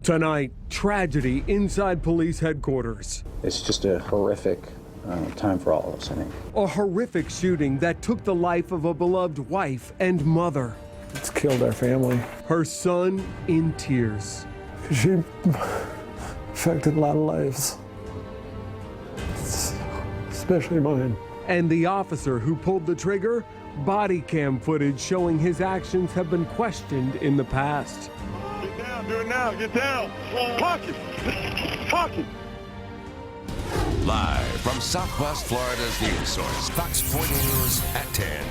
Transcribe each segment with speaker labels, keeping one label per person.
Speaker 1: Tonight, tragedy inside police headquarters.
Speaker 2: It's just a horrific time for all of us, I think.
Speaker 1: A horrific shooting that took the life of a beloved wife and mother.
Speaker 3: It's killed our family.
Speaker 1: Her son in tears.
Speaker 3: She affected a lot of lives, especially mine.
Speaker 1: And the officer who pulled the trigger, body cam footage showing his actions have been questioned in the past.
Speaker 4: Get down, do it now, get down. Pocket, pocket.
Speaker 5: Live from Southwest Florida's news source, Fox 40 News at 10.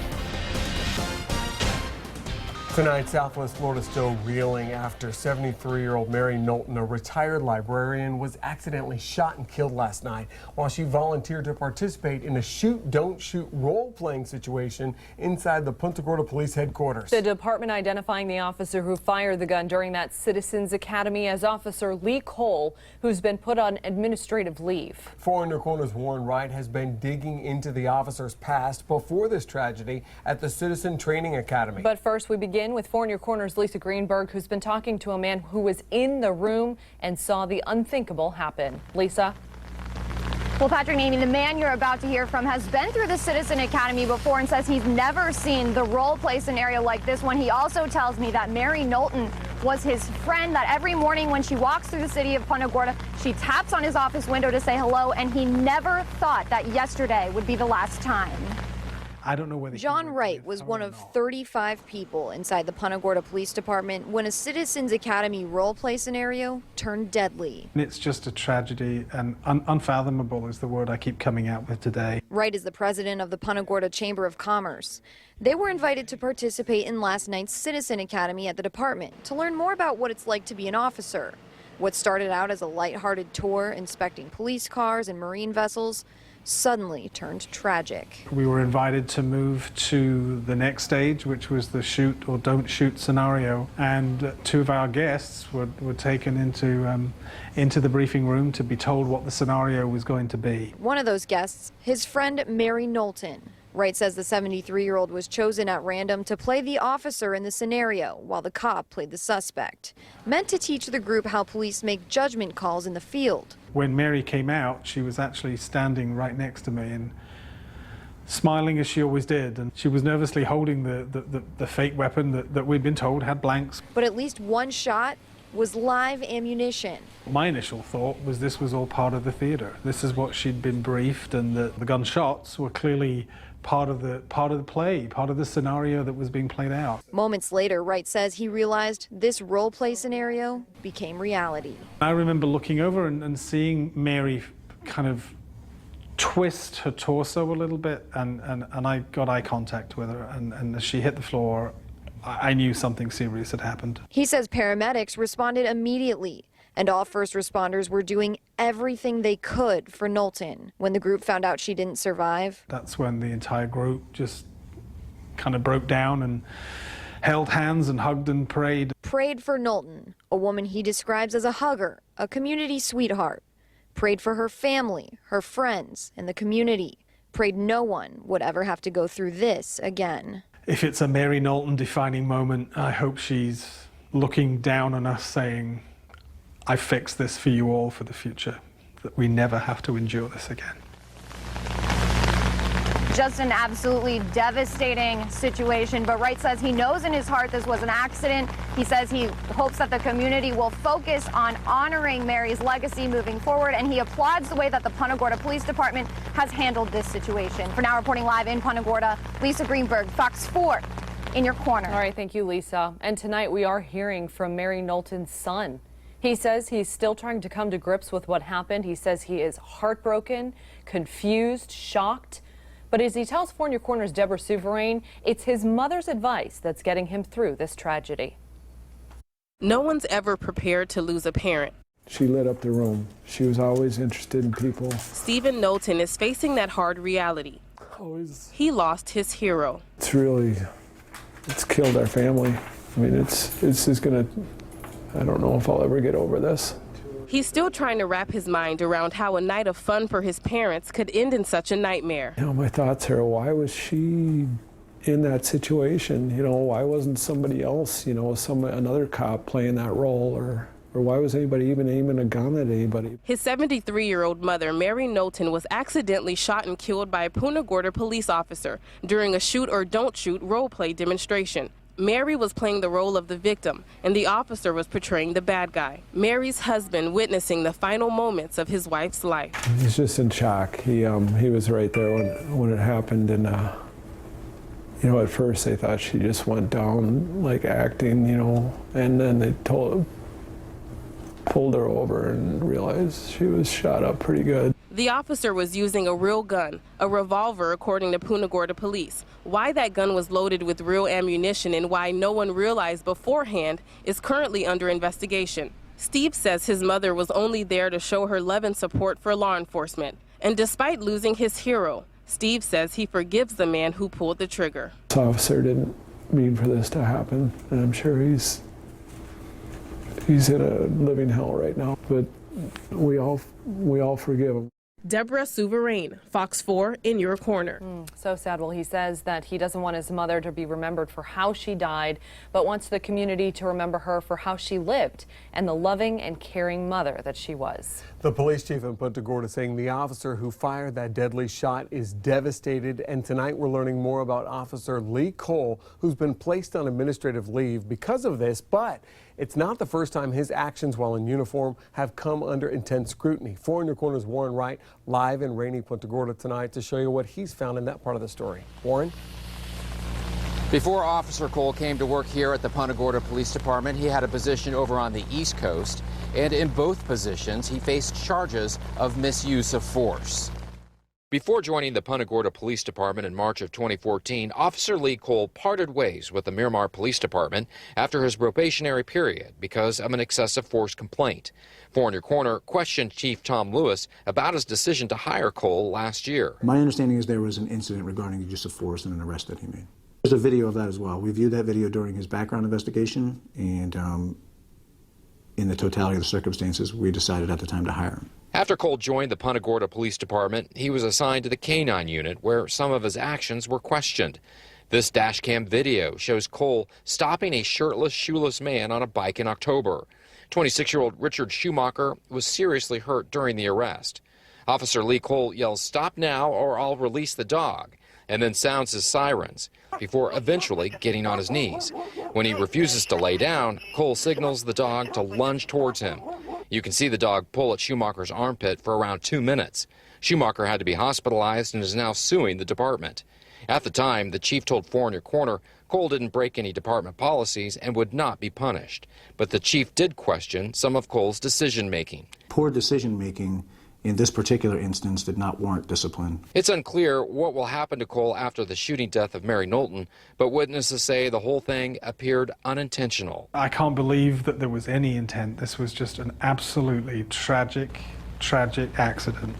Speaker 1: Tonight, Southwest Florida still reeling after 73-year-old Mary Knowlton, a retired librarian, was accidentally shot and killed last night while she volunteered to participate in a shoot-don't-shoot role-playing situation inside the Punta Gorda Police headquarters.
Speaker 6: The department identifying the officer who fired the gun during that Citizens Academy as Officer Lee Cole, who's been put on administrative leave. 4 in Your Corner's Warren Wright has been digging into the officer's past before this tragedy at the Citizen Training Academy. But first, we begin with 4 in Your Corner's Lisa Greenberg, who's been talking to a man who was in the room and saw the unthinkable happen. Lisa?
Speaker 7: Well, Patrick and Amy, the man you're about to hear from has been through the Citizen Academy before and says he's never seen the role play scenario like this one. He also tells me that Mary Knowlton was his friend, that every morning when she walks through the city of Punta Gorda, she taps on his office window to say hello, and he never thought that yesterday would be the last time.
Speaker 3: I don't know whether
Speaker 7: John Wright was one of 35 people inside the Punta Gorda Police Department when a Citizens Academy role play scenario turned deadly.
Speaker 3: It's just a tragedy, and unfathomable is the word I keep coming out with today.
Speaker 7: Wright is the president of the Punta Gorda Chamber of Commerce. They were invited to participate in last night's Citizen Academy at the department to learn more about what it's like to be an officer. What started out as a lighthearted tour inspecting police cars and marine vessels suddenly turned tragic.
Speaker 3: We were invited to move to the next stage, which was the shoot or don't shoot scenario, and 2 of our guests were taken into the briefing room to be told what the scenario was going to be.
Speaker 7: One of those guests, his friend Mary Knowlton. Wright says the 73-year-old was chosen at random to play the officer in the scenario, while the cop played the suspect, meant to teach the group how police make judgment calls in the field.
Speaker 3: When Mary came out, she was actually standing right next to me and smiling as she always did, and she was nervously holding the fake weapon that we'd been told had blanks.
Speaker 7: But at least one shot was live ammunition.
Speaker 3: My initial thought was this was all part of the theater. This is what she'd been briefed, and the gunshots were clearly part of the play, part of the scenario that was being played out.
Speaker 7: Moments later, Wright says he realized this role play scenario became reality.
Speaker 3: I remember looking over and seeing Mary kind of twist her torso a little bit, and I got eye contact with her, and as she hit the floor, I knew something serious had happened.
Speaker 7: He says paramedics responded immediately, and all first responders were doing everything they could for Knowlton. When the group found out she didn't survive,
Speaker 3: that's when the entire group just kind of broke down and held hands and hugged and prayed.
Speaker 7: Prayed for Knowlton, a woman he describes as a hugger, a community sweetheart. Prayed for her family, her friends, and the community. Prayed no one would ever have to go through this again.
Speaker 3: If it's a Mary Knowlton defining moment, I hope she's looking down on us saying, I fixed this for you all for the future, that we never have to endure this again.
Speaker 7: Just an absolutely devastating situation, but Wright says he knows in his heart this was an accident. He says he hopes that the community will focus on honoring Mary's legacy moving forward, and he applauds the way that the Punta Gorda Police Department has handled this situation. For now, reporting live in Punta Gorda, Lisa Greenberg, Fox 4 in Your Corner.
Speaker 6: All right, thank you, Lisa. And tonight we are hearing from Mary Knowlton's son. He says he's still trying to come to grips with what happened. He says he is heartbroken, confused, shocked. But as he tells 4 in Your Corner's Deborah Souverain, it's his mother's advice that's getting him through this tragedy.
Speaker 8: No one's ever prepared to lose a parent.
Speaker 3: She lit up the room. She was always interested in people.
Speaker 8: Stephen Knowlton is facing that hard reality. He lost his hero.
Speaker 3: It's killed our family. I mean, it's just gonna, I don't know if I'll ever get over this.
Speaker 8: He's still trying to wrap his mind around how a night of fun for his parents could end in such a nightmare.
Speaker 3: You know, my thoughts are, why was she in that situation? You know, why wasn't somebody else, you know, another cop playing that role, or
Speaker 9: Or why was anybody even aiming a gun at anybody?
Speaker 8: His 73-year-old mother, Mary Knowlton, was accidentally shot and killed by a Punta Gorda police officer during a shoot or don't shoot role-play demonstration. Mary was playing the role of the victim, and the officer was portraying the bad guy. Mary's husband witnessing the final moments of his wife's life.
Speaker 9: He's just in shock. He was right there when it happened, and you know, at first they thought she just went down like acting, you know, and then they pulled her over and realized she was shot up pretty good.
Speaker 8: The officer was using a real gun, a revolver, according to Punta Gorda police. Why that gun was loaded with real ammunition and why no one realized beforehand is currently under investigation. Steve says his mother was only there to show her love and support for law enforcement. And despite losing his hero, Steve says he forgives the man who pulled the trigger.
Speaker 9: This officer didn't mean for this to happen, and I'm sure he's in a living hell right now, but we all forgive him.
Speaker 8: Deborah Souverain, Fox 4, in your corner.
Speaker 6: So sad. Well, he says that he doesn't want his mother to be remembered for how she died, but wants the community to remember her for how she lived and the loving and caring mother that she was.
Speaker 1: The police chief in Punta Gorda saying the officer who fired that deadly shot is devastated, and tonight we're learning more about Officer Lee Cole, who's been placed on administrative leave because of this, but it's not the first time his actions while in uniform have come under intense scrutiny. 4 in your corner's Warren Wright live in rainy Punta Gorda tonight to show you what he's found in that part of the story. Warren?
Speaker 10: Before Officer Cole came to work here at the Punta Gorda Police Department, he had a position over on the East Coast, and in both positions, he faced charges of misuse of force. Before joining the Punta Gorda Police Department in March of 2014, Officer Lee Cole parted ways with the Miramar Police Department after his probationary period because of an excessive force complaint. 4 in your corner questioned Chief Tom Lewis about his decision to hire Cole last year.
Speaker 11: My understanding is there was an incident regarding the use of force and an arrest that he made. There's a video of that as well. We viewed that video during his background investigation, and in the totality of the circumstances, we decided at the time to hire him.
Speaker 10: After Cole joined the Punta Gorda Police Department, he was assigned to the K-9 unit, where some of his actions were questioned. This dashcam video shows Cole stopping a shirtless, shoeless man on a bike in October. 26-year-old Richard Schumacher was seriously hurt during the arrest. Officer Lee Cole yells, "Stop now or I'll release the dog," and then sounds his sirens before eventually getting on his knees. When he refuses to lay down, Cole signals the dog to lunge towards him. You can see the dog pull at Schumacher's armpit for around 2 minutes. Schumacher had to be hospitalized and is now suing the department. At the time, the chief told 4 in your corner Cole didn't break any department policies and would not be punished. But the chief did question some of Cole's decision-making.
Speaker 11: Poor decision-making in this particular instance did not warrant discipline.
Speaker 10: It's unclear what will happen to Cole after the shooting death of Mary Knowlton, but witnesses say the whole thing appeared unintentional.
Speaker 3: I can't believe that there was any intent. This was just an absolutely tragic accident.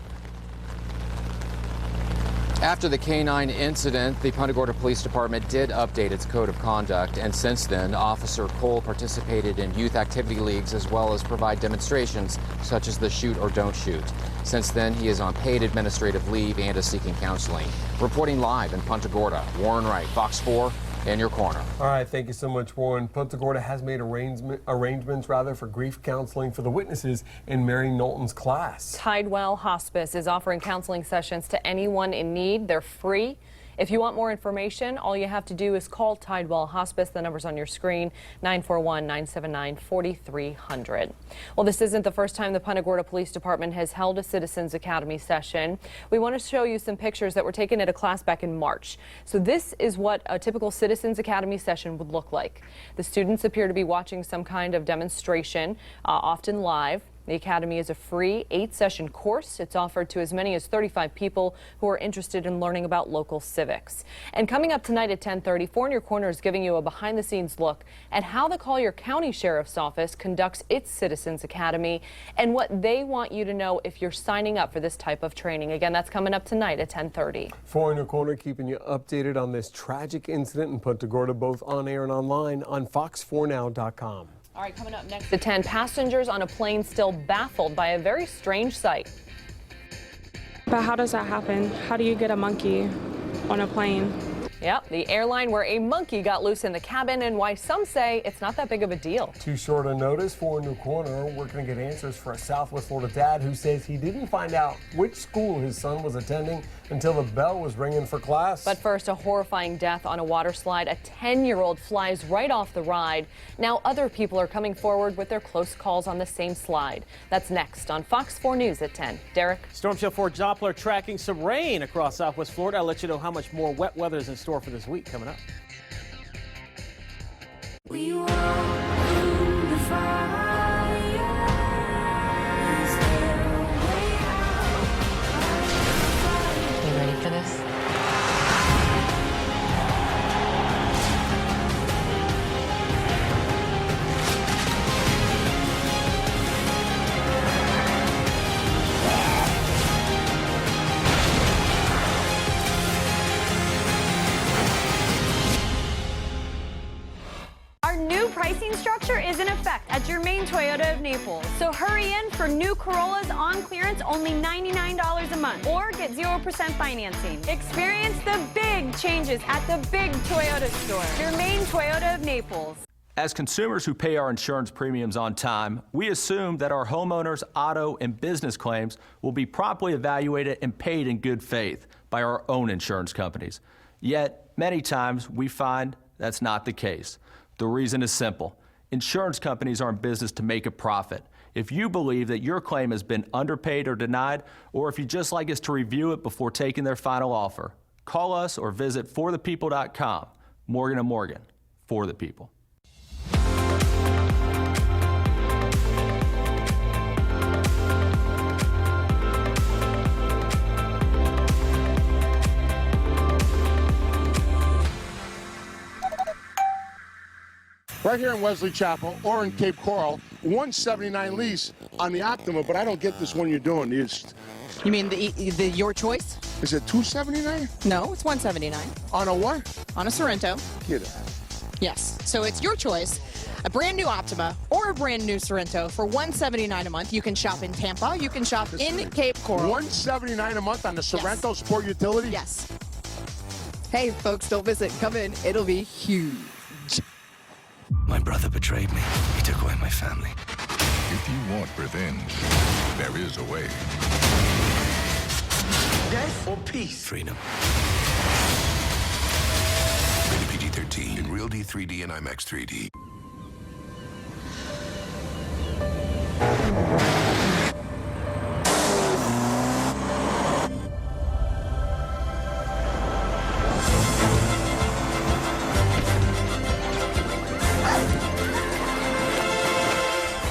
Speaker 10: After the K-9 incident, the Punta Gorda Police Department did update its code of conduct, and since then, Officer Cole participated in youth activity leagues as well as provide demonstrations such as the shoot or don't shoot. Since then, he is on paid administrative leave and is seeking counseling. Reporting live in Punta Gorda, Warren Wright, Fox 4, in your corner.
Speaker 1: All right, thank you so much, Warren. Punta Gorda has made arrangements for grief counseling for the witnesses in Mary Knowlton's class.
Speaker 6: Tidewell Hospice is offering counseling sessions to anyone in need. They're free. If you want more information, all you have to do is call Tidewell Hospice. The number's on your screen, 941-979-4300. Well, this isn't the first time the Punta Gorda Police Department has held a Citizens Academy session. We want to show you some pictures that were taken at a class back in March. So this is what a typical Citizens Academy session would look like. The students appear to be watching some kind of demonstration, often live. The Academy is a free 8-session course. It's offered to as many as 35 people who are interested in learning about local civics. And coming up tonight at 10:30, 4 in your corner is giving you a behind-the-scenes look at how the Collier County Sheriff's Office conducts its Citizens Academy and what they want you to know if you're signing up for this type of training. Again, that's coming up tonight at 10:30.
Speaker 1: 4 in your corner keeping you updated on this tragic incident in Punta Gorda, both on air and online on fox4now.com.
Speaker 6: All right, coming up next at 10, passengers on a plane still baffled by a very strange sight.
Speaker 12: But how does that happen? How do you get a monkey on a plane?
Speaker 6: Yep, the airline where a monkey got loose in the cabin and why some say it's not that big of a deal.
Speaker 1: Too short a notice for a new corner. We're going to get answers for a Southwest Florida dad who says he didn't find out which school his son was attending until the bell was ringing for class.
Speaker 6: But first, a horrifying death on a water slide. A 10-year-old flies right off the ride. Now other people are coming forward with their close calls on the same slide. That's next on Fox 4 News at 10. Derek?
Speaker 12: Storm Show 4 Doppler tracking some rain across Southwest Florida. I'll let you know how much more wet weather is in store for this week coming up.
Speaker 13: We walk through the fire. Is there a way out?
Speaker 14: You ready for this?
Speaker 15: Our new pricing structure is in effect at your main Toyota of Naples. So hurry in for new Corollas on clearance, only $99 a month, or get 0% financing. Experience the big changes at the big Toyota store, your main Toyota of Naples.
Speaker 16: As consumers who pay our insurance premiums on time, we assume that our homeowners, auto, and business claims will be properly evaluated and paid in good faith by our own insurance companies. Yet, many times we find that's not the case. The reason is simple. Insurance companies are in business to make a profit. If you believe that your claim has been underpaid or denied, or if you'd just like us to review it before taking their final offer, call us or visit forthepeople.com. Morgan & Morgan, for the people.
Speaker 4: Right here in Wesley Chapel or in Cape Coral, $179 lease on the Optima, but I don't get this one you're doing.
Speaker 17: You mean the Your Choice?
Speaker 4: Is it $279?
Speaker 17: No, it's $179.
Speaker 4: On a what?
Speaker 17: On a Sorrento.
Speaker 4: Get it.
Speaker 17: Yes, so it's your choice. A brand new Optima or a brand new Sorrento for $179 a month. You can shop in Tampa. You can shop in Cape Coral.
Speaker 4: $179 a month on the Sorrento
Speaker 17: Yes.
Speaker 4: Sport Utility?
Speaker 17: Yes. Hey, folks, don't visit. Come in. It'll be huge.
Speaker 18: My brother betrayed me. He took away my family. If you want revenge, there is a way.
Speaker 19: Death or peace?
Speaker 18: Freedom. Rated PG-13 in Real D 3D and IMAX 3D.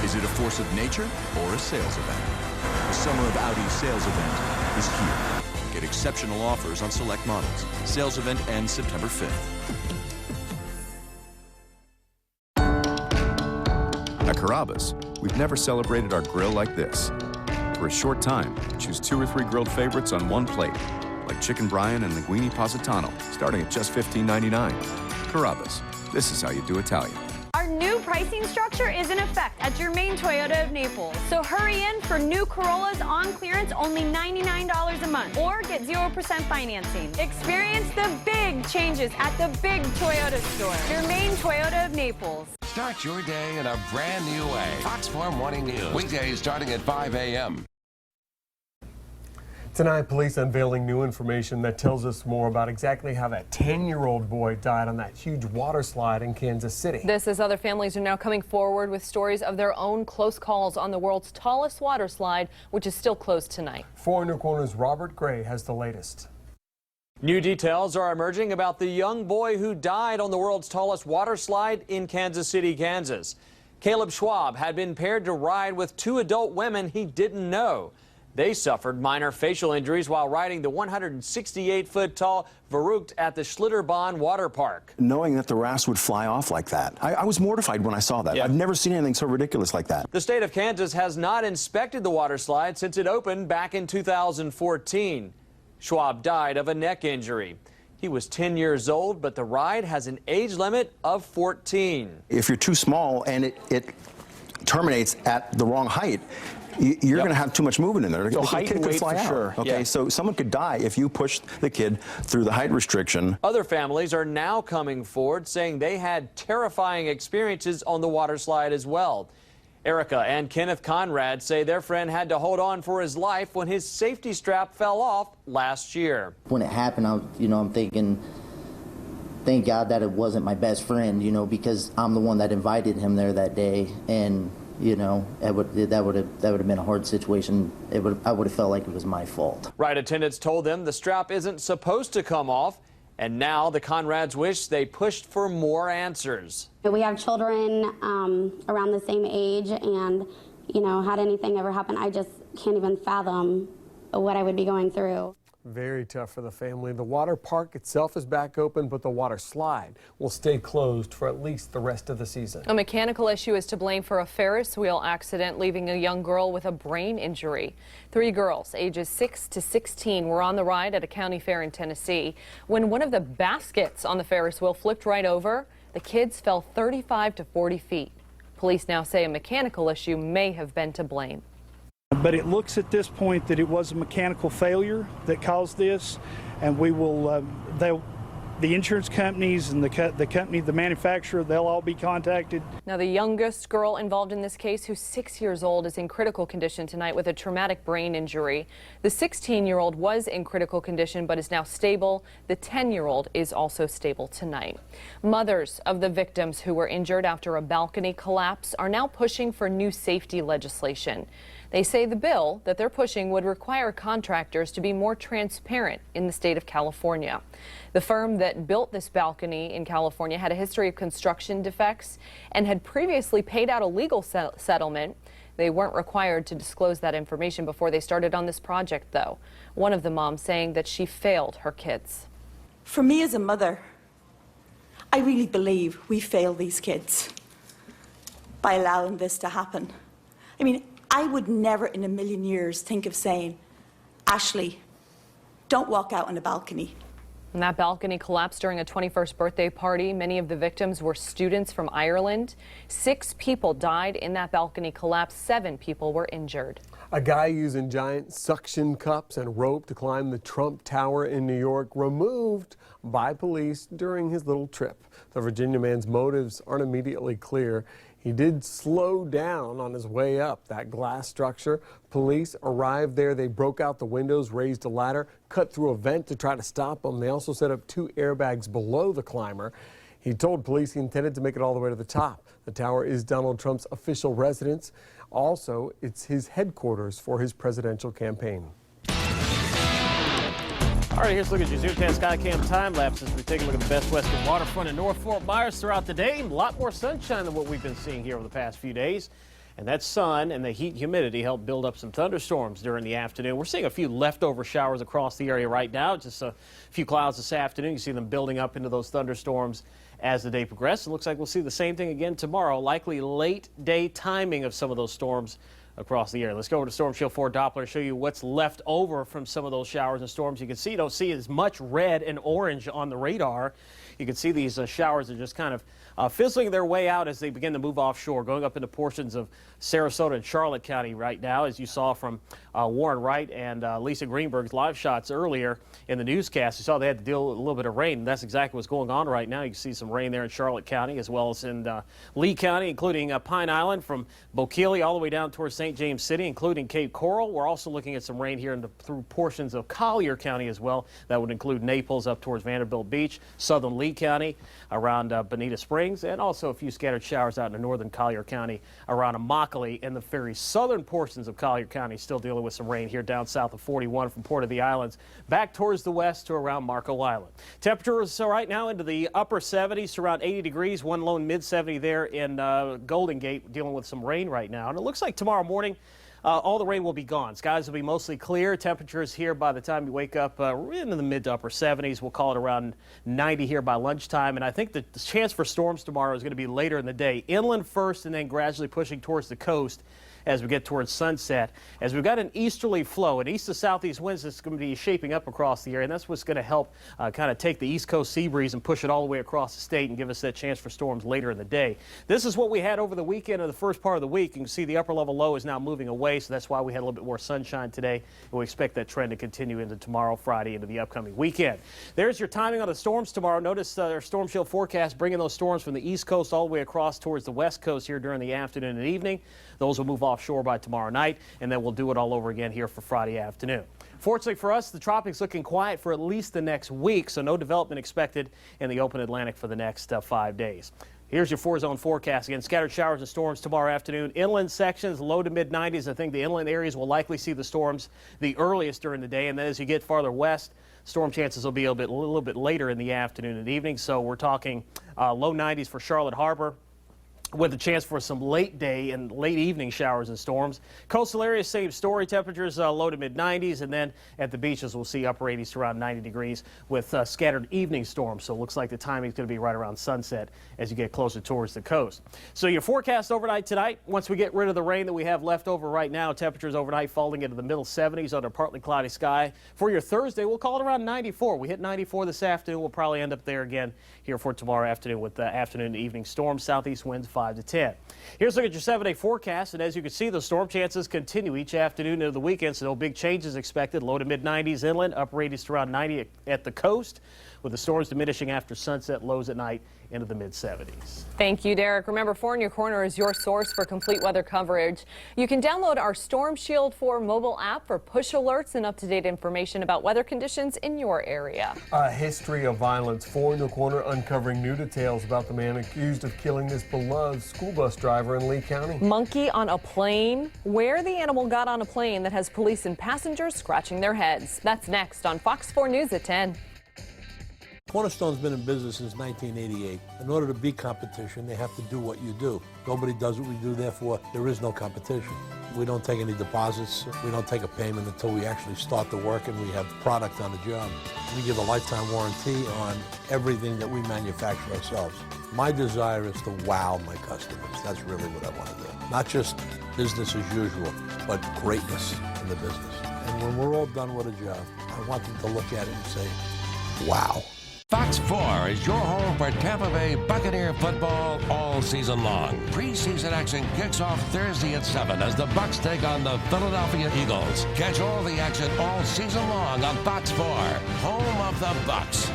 Speaker 20: Is it a force of nature or a sales event? The Summer of Audi sales event is here. Get exceptional offers on select models. Sales event ends September 5th.
Speaker 21: At Carrabba's, we've never celebrated our grill like this. For a short time, choose 2 or 3 grilled favorites on one plate, like Chicken Bryan and Linguine Positano, starting at just $15.99. Carrabba's, this is how you do Italian.
Speaker 15: Our new pricing structure is in effect at your main Toyota of Naples. So hurry in for new Corollas on clearance, only $99 a month, or get 0% financing. Experience the big changes at the big Toyota store, your main Toyota of Naples.
Speaker 5: Start your day in a brand new way. Fox 4 Morning News. Weekdays starting at 5 a.m.
Speaker 1: Tonight, police unveiling new information that tells us more about exactly how that 10-year-old boy died on that huge water slide in Kansas City.
Speaker 6: This as other families are now coming forward with stories of their own close calls on the world's tallest water slide, which is still closed tonight. 4 New Corner's Robert Gray has the latest.
Speaker 12: New details are emerging about the young boy who died on the world's tallest water slide in Kansas City, Kansas. Caleb Schwab had been paired to ride with 2 adult women he didn't know. They suffered minor facial injuries while riding the 168-foot-tall Verrückt at the Schlitterbahn water park.
Speaker 22: Knowing that the rafts would fly off like that, I was mortified when I saw that. I've never seen anything so ridiculous like that.
Speaker 12: The state of Kansas has not inspected the water slide since it opened back in 2014. Schwab died of a neck injury. He was 10 years old, but the ride has an age limit of 14.
Speaker 22: If you're too small and it terminates at the wrong height, you're going to have too much movement in there.
Speaker 14: So
Speaker 22: The
Speaker 14: height
Speaker 22: kid
Speaker 14: and
Speaker 22: could
Speaker 14: weight
Speaker 22: fly
Speaker 14: for
Speaker 22: out.
Speaker 14: sure.
Speaker 22: Okay,
Speaker 14: Yeah.
Speaker 22: so someone could die if you push the kid through the height restriction.
Speaker 12: Other families are now coming forward saying they had terrifying experiences on the water slide as well. Erica and Kenneth Conrad say their friend had to hold on for his life when his safety strap fell off last year.
Speaker 19: When it happened, I'm thinking, thank God that it wasn't my best friend, because I'm the one that invited him there that day, and that would have been a hard situation. I would have felt like it was my fault.
Speaker 12: Ride attendants told them the strap isn't supposed to come off, and now the Conrads wish they pushed for more answers.
Speaker 23: We have children around the same age, and had anything ever happen, I just can't even fathom what I would be going through.
Speaker 1: Very tough for the family. The water park itself is back open, but the water slide will stay closed for at least the rest of the season.
Speaker 6: A mechanical issue is to blame for a Ferris wheel accident, leaving a young girl with a brain injury. 3 girls, ages 6 to 16, were on the ride at a county fair in Tennessee when one of the baskets on the Ferris wheel flipped right over. The kids fell 35 to 40 feet. Police now say a mechanical issue may have been to blame.
Speaker 24: But it looks at this point that it was a mechanical failure that caused this, and we will, the insurance companies and the manufacturer, they'll all be contacted.
Speaker 6: Now, the youngest girl involved in this case, who's 6 years old, is in critical condition tonight with a traumatic brain injury. The 16-year-old was in critical condition but is now stable. The 10-year-old is also stable tonight. Mothers of the victims who were injured after a balcony collapse are now pushing for new safety legislation. They say the bill that they're pushing would require contractors to be more transparent in the state of California. The firm that built this balcony in California had a history of construction defects and had previously paid out a legal settlement. They weren't required to disclose that information before they started on this project, though. One of the moms saying that she failed her kids.
Speaker 25: For me as a mother, I really believe we failed these kids by allowing this to happen. I mean, I would never in a million years think of saying, Ashley, don't walk out on a balcony.
Speaker 6: And that balcony collapsed during a 21st birthday party. Many of the victims were students from Ireland. 6 people died in that balcony collapse. 7 people were injured.
Speaker 1: A guy using giant suction cups and rope to climb the Trump Tower in New York removed by police during his little trip. The Virginia man's motives aren't immediately clear. He did slow down on his way up that glass structure. Police arrived there. They broke out the windows, raised a ladder, cut through a vent to try to stop him. They also set up 2 airbags below the climber. He told police he intended to make it all the way to the top. The tower is Donald Trump's official residence. Also, it's his headquarters for his presidential campaign.
Speaker 26: All right, here's a look at your Zoom 10 Skycam time lapse as we take a look at the best western waterfront in North Fort Myers throughout the day. A lot more sunshine than what we've been seeing here over the past few days. And that sun and the heat and humidity helped build up some thunderstorms during the afternoon. We're seeing a few leftover showers across the area right now. Just a few clouds this afternoon. You see them building up into those thunderstorms as the day progresses. It looks like we'll see the same thing again tomorrow. Likely late day timing of some of those storms across the area. Let's go over to Storm Shield 4 Doppler, show you what's left over from some of those showers and storms. You can see, you don't see as much red and orange on the radar. You can see these showers are just kind of fizzling their way out as they begin to move offshore, going up into portions of Sarasota and Charlotte County right now, as you saw from Warren Wright and Lisa Greenberg's live shots earlier in the newscast. You saw they had to deal with a little bit of rain, and that's exactly what's going on right now. You can see some rain there in Charlotte County as well as in Lee County, including Pine Island from Bokeely all the way down towards St. James City, including Cape Coral. We're also looking at some rain here through portions of Collier County as well. That would include Naples up towards Vanderbilt Beach, southern Lee County around Bonita Springs, and also a few scattered showers out in the northern Collier County around Immokalee, and the very southern portions of Collier County still dealing with some rain here down south of 41 from Port of the Islands back towards the west to around Marco Island. Temperatures right now into the upper 70s to around 80 degrees, one low mid 70 there in Golden Gate, dealing with some rain right now. And it looks like tomorrow morning all the rain will be gone. Skies will be mostly clear. Temperatures here by the time you wake up into the mid to upper 70s. We'll call it around 90 here by lunchtime. And I think the chance for storms tomorrow is going to be later in the day. Inland first and then gradually pushing towards the coast as we get towards sunset. As we've got an easterly flow, an east to southeast winds that's going to be shaping up across the area, and that's what's going to help kind of take the east coast sea breeze and push it all the way across the state and give us that chance for storms later in the day. This is what we had over the weekend and the first part of the week. You can see the upper level low is now moving away. away, so that's why we had a little bit more sunshine today. And we expect that trend to continue into tomorrow, Friday, into the upcoming weekend. There's your timing on the storms tomorrow. Notice our storm shield forecast bringing those storms from the east coast all the way across towards the west coast here during the afternoon and evening. Those will move offshore by tomorrow night, and then we'll do it all over again here for Friday afternoon. Fortunately for us, the tropics looking quiet for at least the next week, so no development expected in the open Atlantic for the next 5 days. Here's your 4-zone forecast. Again, scattered showers and storms tomorrow afternoon. Inland sections, low to mid-90s. I think the inland areas will likely see the storms the earliest during the day, and then as you get farther west, storm chances will be a little bit later in the afternoon and evening. So we're talking low 90s for Charlotte Harbor, with a chance for some late day and late evening showers and storms. Coastal areas, same story. Temperatures low to mid 90s, and then at the beaches we'll see upper 80s to around 90 degrees with scattered evening storms. So it looks like the timing is going to be right around sunset as you get closer towards the coast. So your forecast overnight tonight, once we get rid of the rain that we have left over right now, temperatures overnight falling into the middle 70s under partly cloudy sky. For your Thursday, we'll call it around 94. We hit 94 this afternoon. We'll probably end up there again here for tomorrow afternoon with the afternoon and evening storms, southeast winds 5 to 10. Here's a look at your 7-day forecast, and as you can see, the storm chances continue each afternoon into the weekend, so no big changes expected. Low to mid 90s inland, upper 80s to around 90 at the coast, with the storms diminishing after sunset, lows at night into the mid 70s.
Speaker 6: Thank you, Derek. Remember, 4 in Your Corner is your source for complete weather coverage. You can download our Storm Shield 4 mobile app for push alerts and up-to-date information about weather conditions in your area.
Speaker 1: A history of violence. 4 in Your Corner uncovering new details about the man accused of killing this beloved school bus driver in Lee County.
Speaker 6: Monkey on a plane. Where the animal got on a plane that has police and passengers scratching their heads. That's next on Fox 4 News at 10.
Speaker 2: Cornerstone's been in business since 1988. In order to beat competition, they have to do what you do. Nobody does what we do, therefore there is no competition. We don't take any deposits. We don't take a payment until we actually start the work and we have product on the job. We give a lifetime warranty on everything that we manufacture ourselves. My desire is to wow my customers. That's really what I want to do. Not just business as usual, but greatness in the business. And when we're all done with a job, I want them to look at it and say, wow.
Speaker 5: Fox 4 is your home for Tampa Bay Buccaneer football all season long. Preseason action kicks off Thursday at 7 as the Bucs take on the Philadelphia Eagles. Catch all the action all season long on Fox 4, home of the Bucs.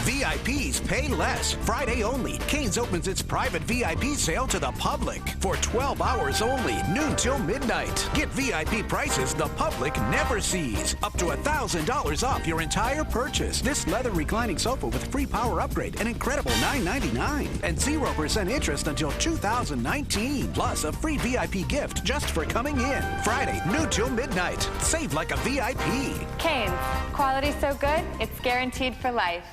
Speaker 7: VIPs pay less. Friday only. Cane's opens its private VIP sale to the public for 12 hours only, noon till midnight. Get VIP prices the public never sees. Up to $1,000 off your entire purchase. This leather reclining sofa with free power upgrade, an incredible $9.99, and 0% interest until 2019. Plus a free VIP gift just for coming in. Friday, noon till midnight. Save like a VIP.
Speaker 8: Cane's. Quality so good, it's guaranteed for life.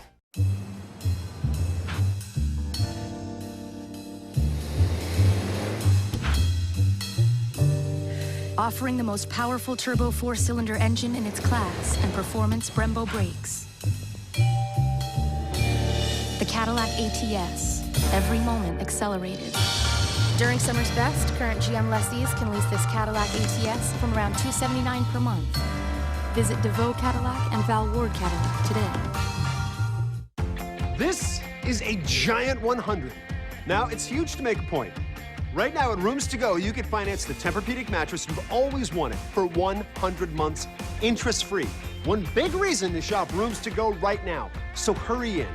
Speaker 9: Offering the most powerful turbo 4-cylinder engine in its class and performance Brembo brakes. The Cadillac ATS, every moment accelerated. During summer's best, current GM lessees can lease this Cadillac ATS from around $279 per month. Visit DeVoe Cadillac and Val Ward Cadillac today.
Speaker 11: This is a giant 100. Now, it's huge to make a point. Right now at Rooms To Go, you can finance the Tempur-Pedic mattress you've always wanted for 100 months, interest-free. One big reason to shop Rooms To Go right now, so hurry in.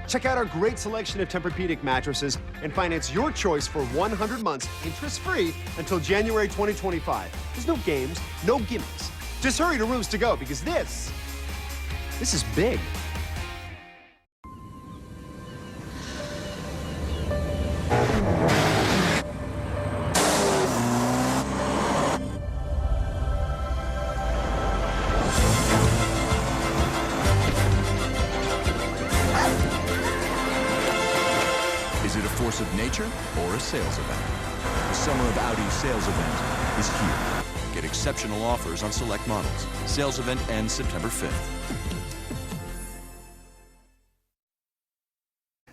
Speaker 11: Check out our great selection of Tempur-Pedic mattresses and finance your choice for 100 months, interest-free until January 2025. There's no games, no gimmicks. Just hurry to Rooms To Go because this is big.
Speaker 20: Force of nature or a sales event. The Summer of Audi sales event is here. Get exceptional offers on select models. Sales event ends September 5th.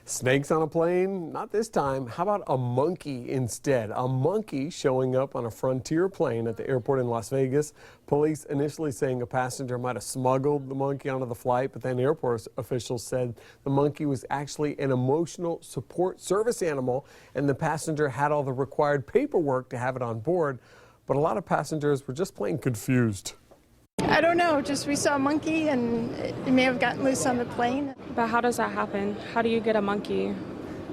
Speaker 1: Snakes on a plane? Not this time. How about a monkey instead? A monkey showing up on a Frontier plane at the airport in Las Vegas. Police initially saying a passenger might have smuggled the monkey onto the flight, but then airport officials said the monkey was actually an emotional support service animal and the passenger had all the required paperwork to have it on board. but a lot of passengers were just plain confused.
Speaker 3: I don't know, just we saw a monkey and it may have gotten loose on the plane.
Speaker 4: But how does that happen? How do you get a monkey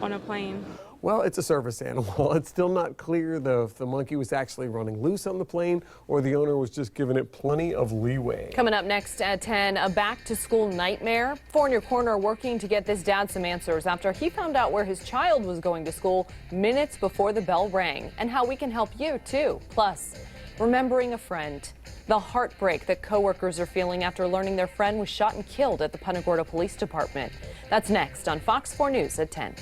Speaker 4: on a plane?
Speaker 1: Well, it's a service animal. It's still not clear, though, if the monkey was actually running loose on the plane or the owner was just giving it plenty of leeway.
Speaker 6: Coming up next at 10, a back-to-school nightmare. 4 in Your Corner working to get this dad some answers after he found out where his child was going to school minutes before the bell rang, and how we can help you, too. Plus, remembering a friend. The heartbreak that coworkers are feeling after learning their friend was shot and killed at the Punta Gorda Police Department. That's next on Fox 4 News at 10.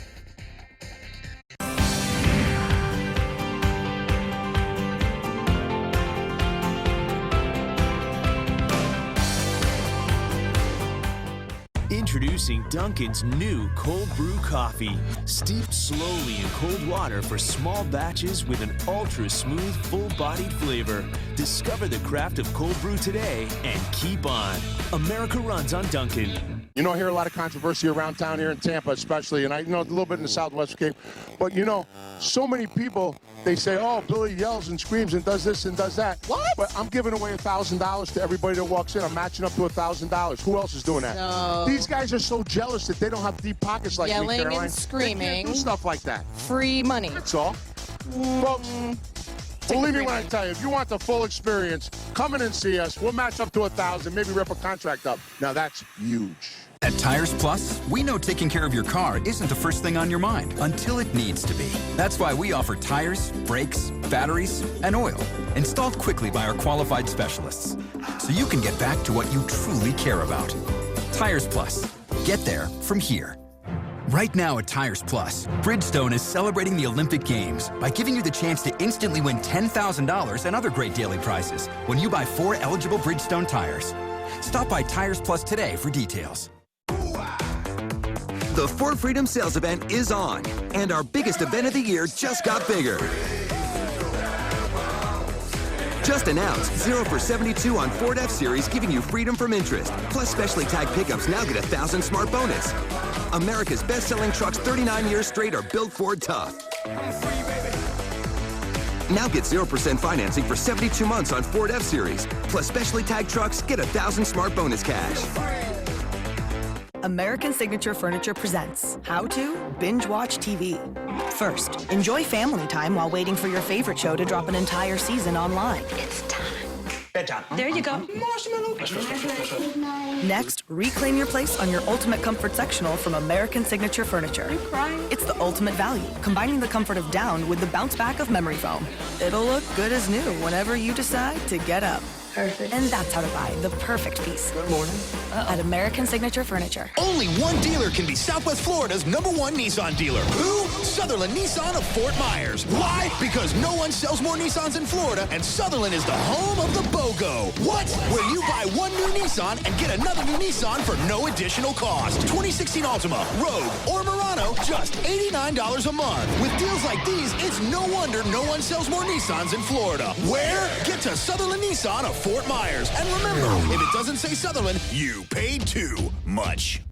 Speaker 10: Introducing Dunkin's new cold brew coffee. Steeped slowly in cold water for small batches with an ultra-smooth, full-bodied flavor. Discover the craft of cold brew today and keep on. America runs on Dunkin'.
Speaker 13: You know, I hear a lot of controversy around town here in Tampa especially, and I know a little bit in the Southwest Cape. But, you know, so many people, they say, oh, Billy yells and screams and does this and does that. What? But I'm giving away $1,000 to everybody that walks in. I'm matching up to $1,000. Who else is doing that?
Speaker 17: No.
Speaker 13: These guys are so jealous that they don't have deep pockets like me,
Speaker 17: Yelling
Speaker 13: Caroline.
Speaker 17: and screaming.
Speaker 13: They can't do stuff like that.
Speaker 17: Free money.
Speaker 13: That's all. Folks, believe me when I tell you, if you want the full experience, come in and see us. We'll match up to $1,000, maybe rip a contract up. Now, that's huge.
Speaker 14: At Tires Plus, we know taking care of your car isn't the first thing on your mind until it needs to be. That's why we offer tires, brakes, batteries, and oil, installed quickly by our qualified specialists, so you can get back to what you truly care about. Tires Plus. Get there from here. Right now at Tires Plus, Bridgestone is celebrating the Olympic Games by giving you the chance to instantly win $10,000 and other great daily prizes when you buy 4 eligible Bridgestone tires. Stop by Tires Plus today for details.
Speaker 16: The Ford Freedom Sales Event is on, and our biggest event of the year just got bigger. Just announced 0 for 72 on Ford F-Series, giving you freedom from interest. Plus, specially tagged pickups now get a $1,000 smart bonus. America's best-selling trucks 39 years straight are built Ford tough. Now get 0% financing for 72 months on Ford F-Series. Plus, specially tagged trucks get a $1,000 smart bonus cash.
Speaker 27: American Signature Furniture presents How to Binge Watch TV. First, enjoy family time while waiting for your favorite show to drop an entire season online. It's time. Bedtime. There you go. Next, reclaim your place on your ultimate comfort sectional from American Signature Furniture. It's the ultimate value, combining the comfort of down with the bounce back of memory foam. It'll look good as new whenever you decide to get up. Perfect. And that's how to buy the perfect piece. Good morning. At American Signature Furniture.
Speaker 28: Only one dealer can be Southwest Florida's #1 Nissan dealer. Who? Sutherland Nissan of Fort Myers. Why? Because no one sells more Nissans in Florida, and Sutherland is the home of the BOGO. What? Where you buy one new Nissan and get another new Nissan for no additional cost. 2016 Altima, Rogue, or Murano, just $89 a month. With deals like these, it's no wonder no one sells more Nissans in Florida. Where? Get to Sutherland Nissan of Fort Myers. And remember, if it doesn't say Sutherland, you paid too much.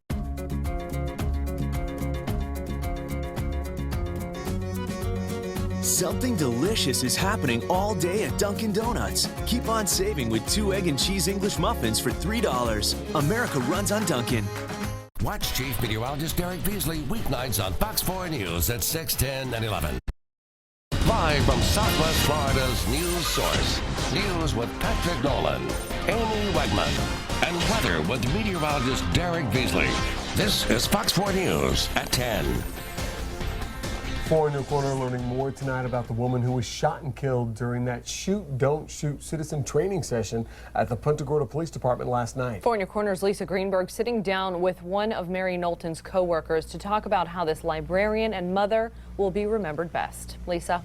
Speaker 10: Something delicious is happening all day at Dunkin' Donuts. Keep on saving with 2 egg and cheese English muffins for $3. America runs on Dunkin'.
Speaker 5: Watch Chief Meteorologist Derek Beasley weeknights on Fox 4 News at 6, 10, and 11. Live from Southwest Florida's news source. News with Patrick Nolan, Amy Wegman, and weather with meteorologist Derek Beasley. This is Fox 4 News at 10.
Speaker 1: 4 in Your Corner learning more tonight about the woman who was shot and killed during that shoot, don't shoot citizen training session at the Punta Gorda Police Department last night.
Speaker 6: 4 in Your Corner's Lisa Greenberg sitting down with one of Mary Knowlton's co-workers to talk about how this librarian and mother will be remembered best. Lisa.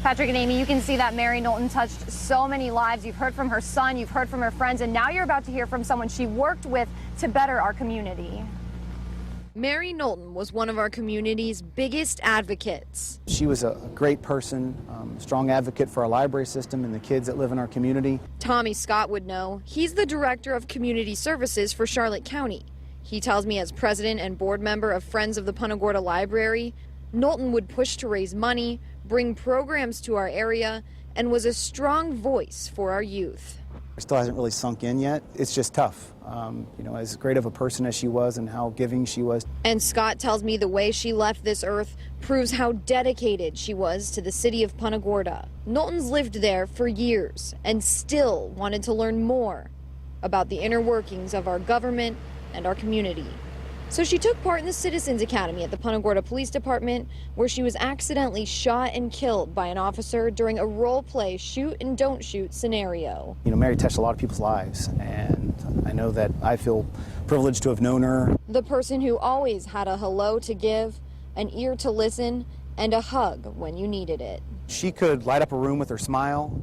Speaker 15: Patrick and Amy, you can see that Mary Knowlton touched so many lives. You've heard from her son, you've heard from her friends, and now you're about to hear from someone she worked with to better our community.
Speaker 29: Mary Knowlton was one of our community's biggest advocates.
Speaker 30: She was a great person, strong advocate for our library system and the kids that live in our community.
Speaker 29: Tommy Scott would know. He's the director of community services for Charlotte County. He tells me as president and board member of Friends of the Punta Gorda Library, Knowlton would push to raise money, bring programs to our area, and was a strong voice for our youth.
Speaker 30: It still hasn't really sunk in yet. It's just tough. As great of a person as she was and how giving she was.
Speaker 29: And Scott tells me the way she left this earth proves how dedicated she was to the city of Punta Gorda. Knowlton's lived there for years and still wanted to learn more about the inner workings of our government and our community. So she took part in the Citizens Academy at the Punta Gorda Police Department, where she was accidentally shot and killed by an officer during a role-play shoot and don't shoot scenario.
Speaker 30: Mary touched a lot of people's lives, and I know that I feel privileged to have known her.
Speaker 29: The person who always had a hello to give, an ear to listen, and a hug when you needed it.
Speaker 30: She could light up a room with her smile.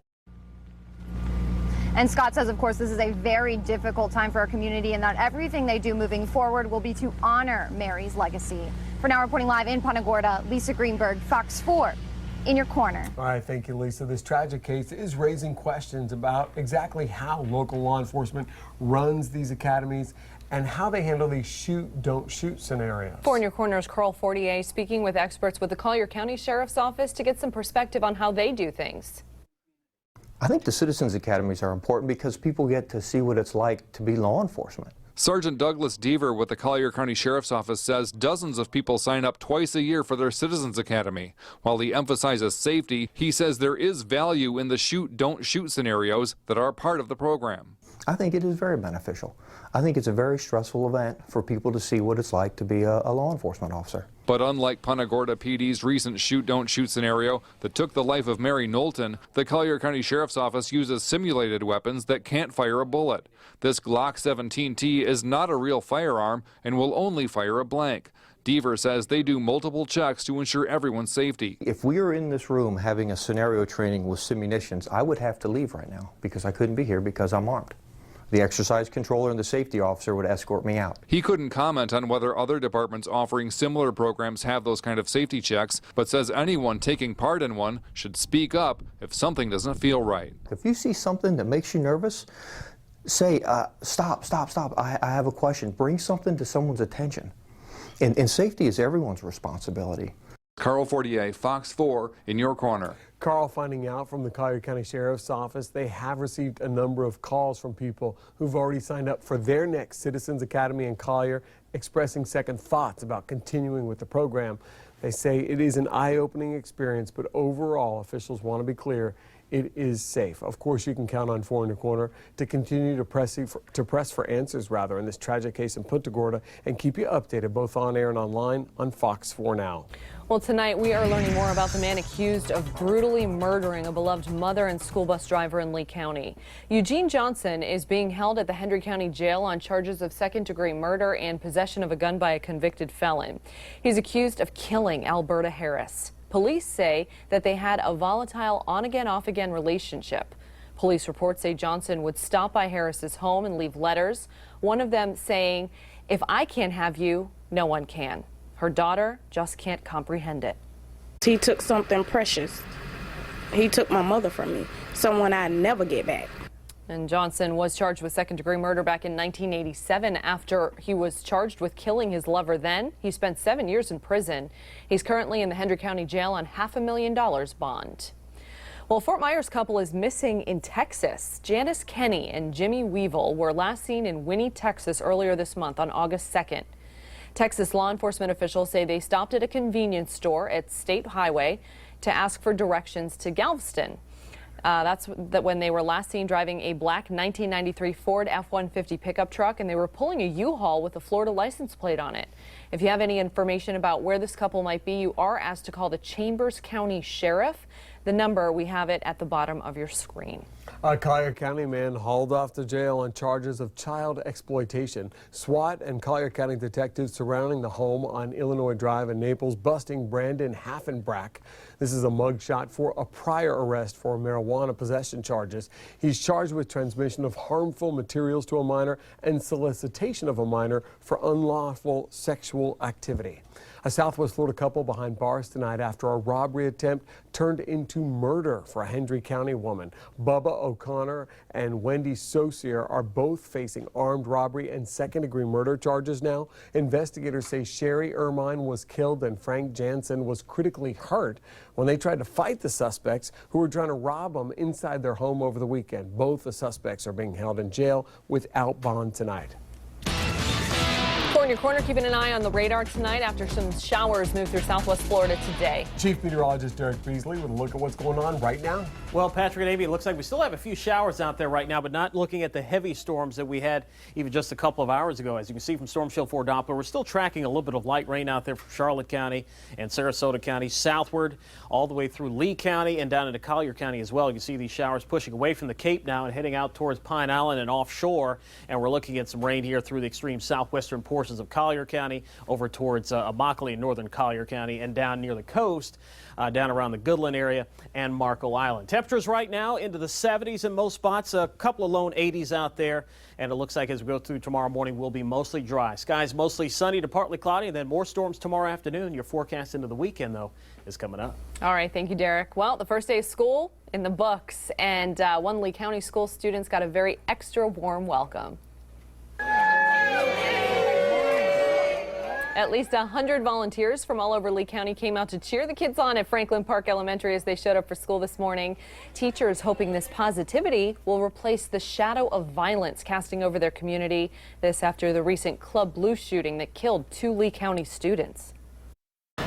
Speaker 2: And Scott says, of course, this is a very difficult time for our community and that everything they do moving forward will be to honor Mary's legacy. For now, reporting live in Punta Gorda, Lisa Greenberg, Fox 4, in your corner.
Speaker 1: All right, thank you, Lisa. This tragic case is raising questions about exactly how local law enforcement runs these academies and how they handle these shoot-don't-shoot scenarios.
Speaker 6: For In Your Corner's Carl Fortier speaking with experts with the Collier County Sheriff's Office to get some perspective on how they do things.
Speaker 12: I think the Citizens Academies are important because people get to see what it's like to be law enforcement.
Speaker 18: Sergeant Douglas Deaver with the Collier County Sheriff's Office says dozens of people sign up twice a year for their Citizens Academy. While he emphasizes safety, he says there is value in the shoot-don't-shoot scenarios that are part of the program.
Speaker 12: I think it is very beneficial. I think it's a very stressful event for people to see what it's like to be a law enforcement officer.
Speaker 18: But unlike Punta Gorda PD's recent shoot-don't-shoot scenario that took the life of Mary Knowlton, the Collier County Sheriff's Office uses simulated weapons that can't fire a bullet. This Glock 17T is not a real firearm and will only fire a blank. Deaver says they do multiple checks to ensure everyone's safety.
Speaker 12: If we were in this room having a scenario training with simunitions, I would have to leave right now because I couldn't be here because I'm armed. The exercise controller and the safety officer would escort me out.
Speaker 18: He couldn't comment on whether other departments offering similar programs have those kind of safety checks, but says anyone taking part in one should speak up if something doesn't feel right.
Speaker 12: If you see something that makes you nervous, say, stop, I have a question. Bring something to someone's attention. And safety is everyone's responsibility.
Speaker 18: Carl Fortier, Fox 4, in your corner.
Speaker 1: Carl, finding out from the Collier County Sheriff's Office, they have received a number of calls from people who've already signed up for their next Citizens Academy in Collier, expressing second thoughts about continuing with the program. They say it is an eye-opening experience, but overall, officials want to be clear, it is safe. Of course, you can count on 4 in your corner to continue to press for answers in this tragic case in Punta Gorda and keep you updated both on air and online on Fox 4 Now.
Speaker 6: Well, tonight we are learning more about the man accused of brutally murdering a beloved mother and school bus driver in Lee County. Eugene Johnson is being held at the Hendry County Jail on charges of second-degree murder and possession of a gun by a convicted felon. He's accused of killing Alberta Harris. Police say that they had a volatile on-again, off-again relationship. Police reports say Johnson would stop by Harris's home and leave letters, one of them saying, "If I can't have you, no one can." Her daughter just can't comprehend it.
Speaker 19: He took something precious. He took my mother from me, someone I'd never get back.
Speaker 6: And Johnson was charged with second-degree murder back in 1987 after he was charged with killing his lover then. He spent 7 years in prison. He's currently in the Hendry County Jail on $500,000 bond. Well, Fort Myers couple is missing in Texas. Janice Kenny and Jimmy Weevil were last seen in Winnie, Texas earlier this month on August 2nd. Texas law enforcement officials say they stopped at a convenience store at State Highway to ask for directions to Galveston. That's when they were last seen driving a black 1993 Ford F-150 pickup truck, and they were pulling a U-Haul with a Florida license plate on it. If you have any information about where this couple might be, you are asked to call the Chambers County Sheriff. The number, we have it at the bottom of your screen.
Speaker 1: A Collier County man hauled off to jail on charges of child exploitation. SWAT and Collier County detectives surrounding the home on Illinois Drive in Naples, busting Brandon Haffenbrack. This is a mugshot for a prior arrest for marijuana possession charges. He's charged with transmission of harmful materials to a minor and solicitation of a minor for unlawful sexual activity. A Southwest Florida couple behind bars tonight after a robbery attempt turned into murder for a Hendry County woman. Bubba O'Connor and Wendy Saucier are both facing armed robbery and second-degree murder charges now. Investigators say Sherry Ermine was killed and Frank Jansen was critically hurt when they tried to fight the suspects who were trying to rob them inside their home over the weekend. Both the suspects are being held in jail without bond tonight.
Speaker 6: In your corner, keeping an eye on the radar tonight after some showers move through southwest Florida today.
Speaker 1: Chief Meteorologist Derek Beasley with a look at what's going on right now.
Speaker 7: Well, Patrick and Amy, it looks like we still have a few showers out there right now, but not looking at the heavy storms that we had even just a couple of hours ago. As you can see from Storm Shield 4 Doppler, we're still tracking a little bit of light rain out there from Charlotte County and Sarasota County southward all the way through Lee County and down into Collier County as well. You can see these showers pushing away from the Cape now and heading out towards Pine Island and offshore, and we're looking at some rain here through the extreme southwestern portions of Collier County over towards Immokalee in northern Collier County and down near the coast, down around the Goodland area and Marco Island. Temperatures right now into the 70s in most spots, a couple of lone 80s out there, and it looks like as we go through tomorrow morning will be mostly dry. Skies mostly sunny to partly cloudy, and then more storms tomorrow afternoon. Your forecast into the weekend, though, is coming up.
Speaker 6: All right, thank you, Derek. Well, the first day of school in the books, and one Lee County school students got a very extra warm welcome. At least 100 volunteers from all over Lee County came out to cheer the kids on at Franklin Park Elementary as they showed up for school this morning. Teachers hoping this positivity will replace the shadow of violence casting over their community. This after the recent Club Blue shooting that killed 2 Lee County students.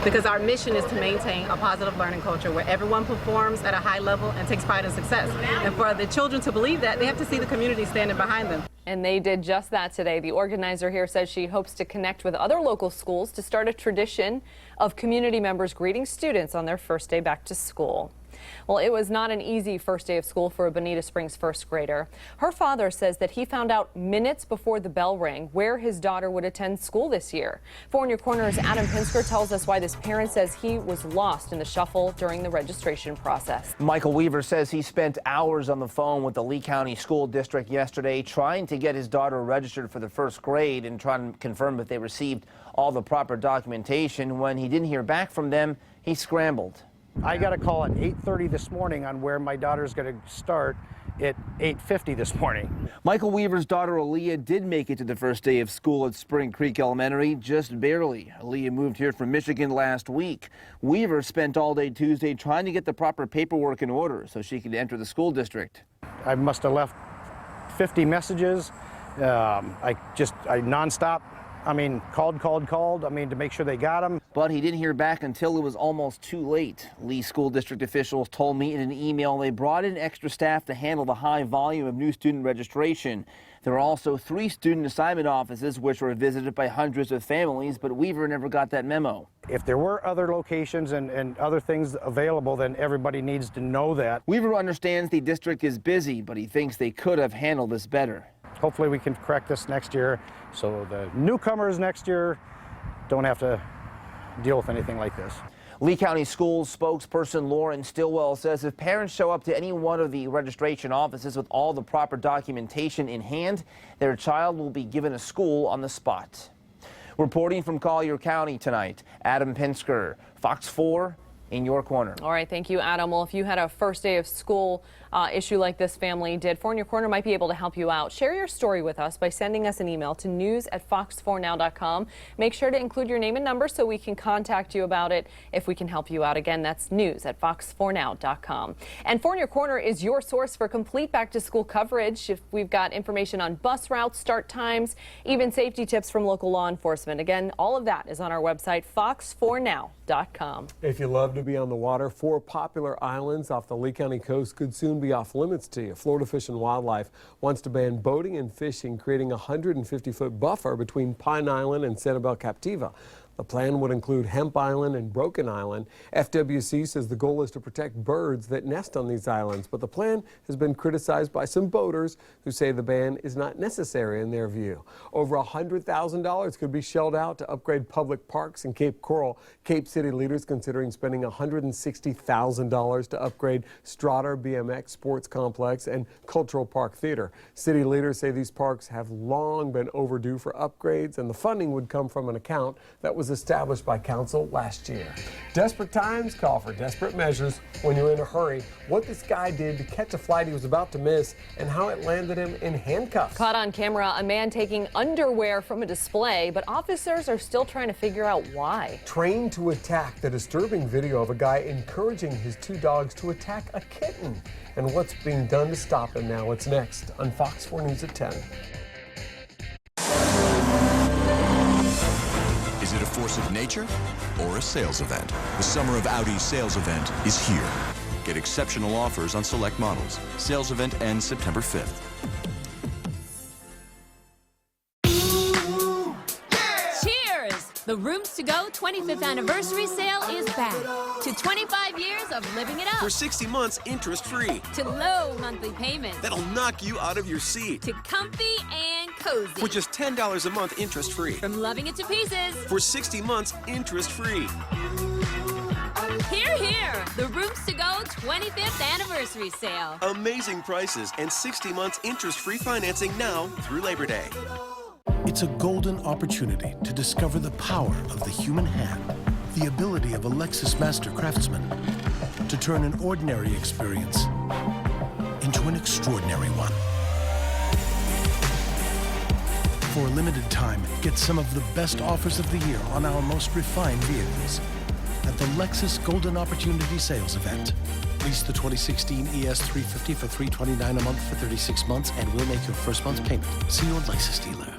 Speaker 8: Because our mission is to maintain a positive learning culture where everyone performs at a high level and takes pride in success. And for the children to believe that, they have to see the community standing behind them.
Speaker 6: And they did just that today. The organizer here says she hopes to connect with other local schools to start a tradition of community members greeting students on their first day back to school. Well, it was not an easy first day of school for a Bonita Springs first grader. Her father says that he found out minutes before the bell rang where his daughter would attend school this year. 4 in Your Corner's Adam Pinsker tells us why this parent says he was lost in the shuffle during the registration process.
Speaker 9: Michael Weaver says he spent hours on the phone with the Lee County School District yesterday trying to get his daughter registered for the first grade and trying to confirm that they received all the proper documentation. When he didn't hear back from them, he scrambled.
Speaker 11: I got a call at 8:30 this morning on where my daughter's going to start at 8:50 this morning.
Speaker 9: Michael Weaver's daughter Aaliyah did make it to the first day of school at Spring Creek Elementary, just barely. Aaliyah moved here from Michigan last week. Weaver spent all day Tuesday trying to get the proper paperwork in order so she could enter the school district.
Speaker 11: I must have left 50 messages. I nonstop. Called, to make sure they got them.
Speaker 9: But he didn't hear back until it was almost too late. Lee School District officials told me in an email they brought in extra staff to handle the high volume of new student registration. There are also 3 student assignment offices which were visited by hundreds of families, but Weaver never got that memo.
Speaker 11: If there were other locations and other things available, then everybody needs to know that.
Speaker 9: Weaver understands the district is busy, but he thinks they could have handled this better.
Speaker 11: Hopefully we can correct this next year so the newcomers next year don't have to deal with anything like this.
Speaker 9: Lee County Schools spokesperson Lauren Stillwell says if parents show up to any one of the registration offices with all the proper documentation in hand, their child will be given a school on the spot. Reporting from Collier County tonight, Adam Pinsker, Fox 4 in your corner.
Speaker 6: All right, thank you, Adam. Well, if you had a first day of school issue like this family did, 4 in Your Corner might be able to help you out. Share your story with us by sending us an email to news@fox4now.com. Make sure to include your name and number so we can contact you about it if we can help you out. Again, that's news@fox4now.com. And 4 in Your Corner is your source for complete back-to-school coverage. If we've got information on bus routes, start times, even safety tips from local law enforcement. Again, all of that is on our website, fox4now.com.
Speaker 1: If you love to be on the water, 4 popular islands off the Lee County coast could soon be off limits to you. Florida Fish and Wildlife wants to ban boating and fishing, creating a 150-foot buffer between Pine Island and Sanibel Captiva. The plan would include Hemp Island and Broken Island. FWC says the goal is to protect birds that nest on these islands, but the plan has been criticized by some boaters who say the ban is not necessary in their view. Over $100,000 could be shelled out to upgrade public parks in Cape Coral. Cape City leaders considering spending $160,000 to upgrade Strotter BMX Sports Complex and Cultural Park Theater. City leaders say these parks have long been overdue for upgrades, and the funding would come from an account that was was established by council last year. Desperate times call for desperate measures when you're in a hurry. What this guy did to catch a flight he was about to miss and how it landed him in handcuffs.
Speaker 6: Caught on camera, a man taking underwear from a display, but officers are still trying to figure out why.
Speaker 1: Trained to attack, the disturbing video of a guy encouraging his two dogs to attack a kitten. And what's being done to stop him now? It's next on Fox 4 News at 10.
Speaker 3: Is it a force of nature or a sales event? The Summer of Audi sales event is here. Get exceptional offers on select models. Sales event ends September 5th.
Speaker 4: Cheers! The Rooms to Go 25th anniversary sale is back. To 25 years of living it up.
Speaker 17: For 60 months interest-free.
Speaker 4: To low monthly payments.
Speaker 17: That'll knock you out of your seat.
Speaker 4: To comfy and cozy.
Speaker 17: For just $10 a month interest-free.
Speaker 4: From loving it to pieces.
Speaker 17: For 60 months interest-free.
Speaker 4: Hear, hear! The Rooms to Go 25th anniversary sale.
Speaker 17: Amazing prices and 60 months interest-free financing now through Labor Day.
Speaker 20: It's a golden opportunity to discover the power of the human hand, the ability of a Lexus master craftsman to turn an ordinary experience into an extraordinary one. For a limited time, get some of the best offers of the year on our most refined vehicles at the Lexus Golden Opportunity Sales Event. Lease the 2016 ES350 for $329 a month for 36 months, and we'll make your first month's payment. See your Lexus dealer.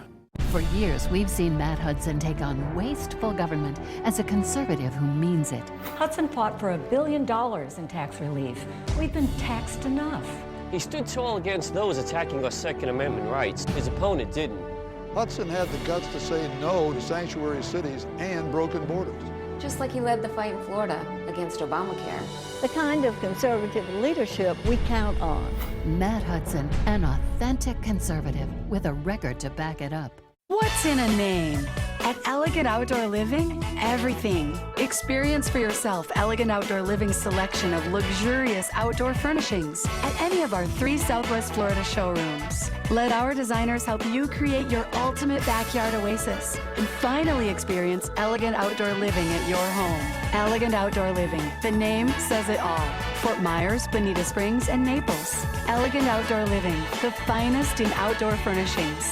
Speaker 21: For years, we've seen Matt Hudson take on wasteful government as a conservative who means it.
Speaker 22: Hudson fought for $1 billion in tax relief. We've been taxed enough.
Speaker 27: He stood tall against those attacking our Second Amendment rights. His opponent didn't.
Speaker 23: Hudson had the guts to say no to sanctuary cities and broken borders.
Speaker 24: Just like he led the fight in Florida against Obamacare.
Speaker 22: The kind of conservative leadership we count on.
Speaker 21: Matt Hudson, an authentic conservative with a record to back it up. What's in a name?
Speaker 28: At Elegant Outdoor Living, everything. Experience for yourself Elegant Outdoor Living's selection of luxurious outdoor furnishings at any of our 3 Southwest Florida showrooms. Let our designers help you create your ultimate backyard oasis and finally experience Elegant Outdoor Living at your home. Elegant Outdoor Living, the name says it all. Fort Myers, Bonita Springs, and Naples. Elegant Outdoor Living, the finest in outdoor furnishings.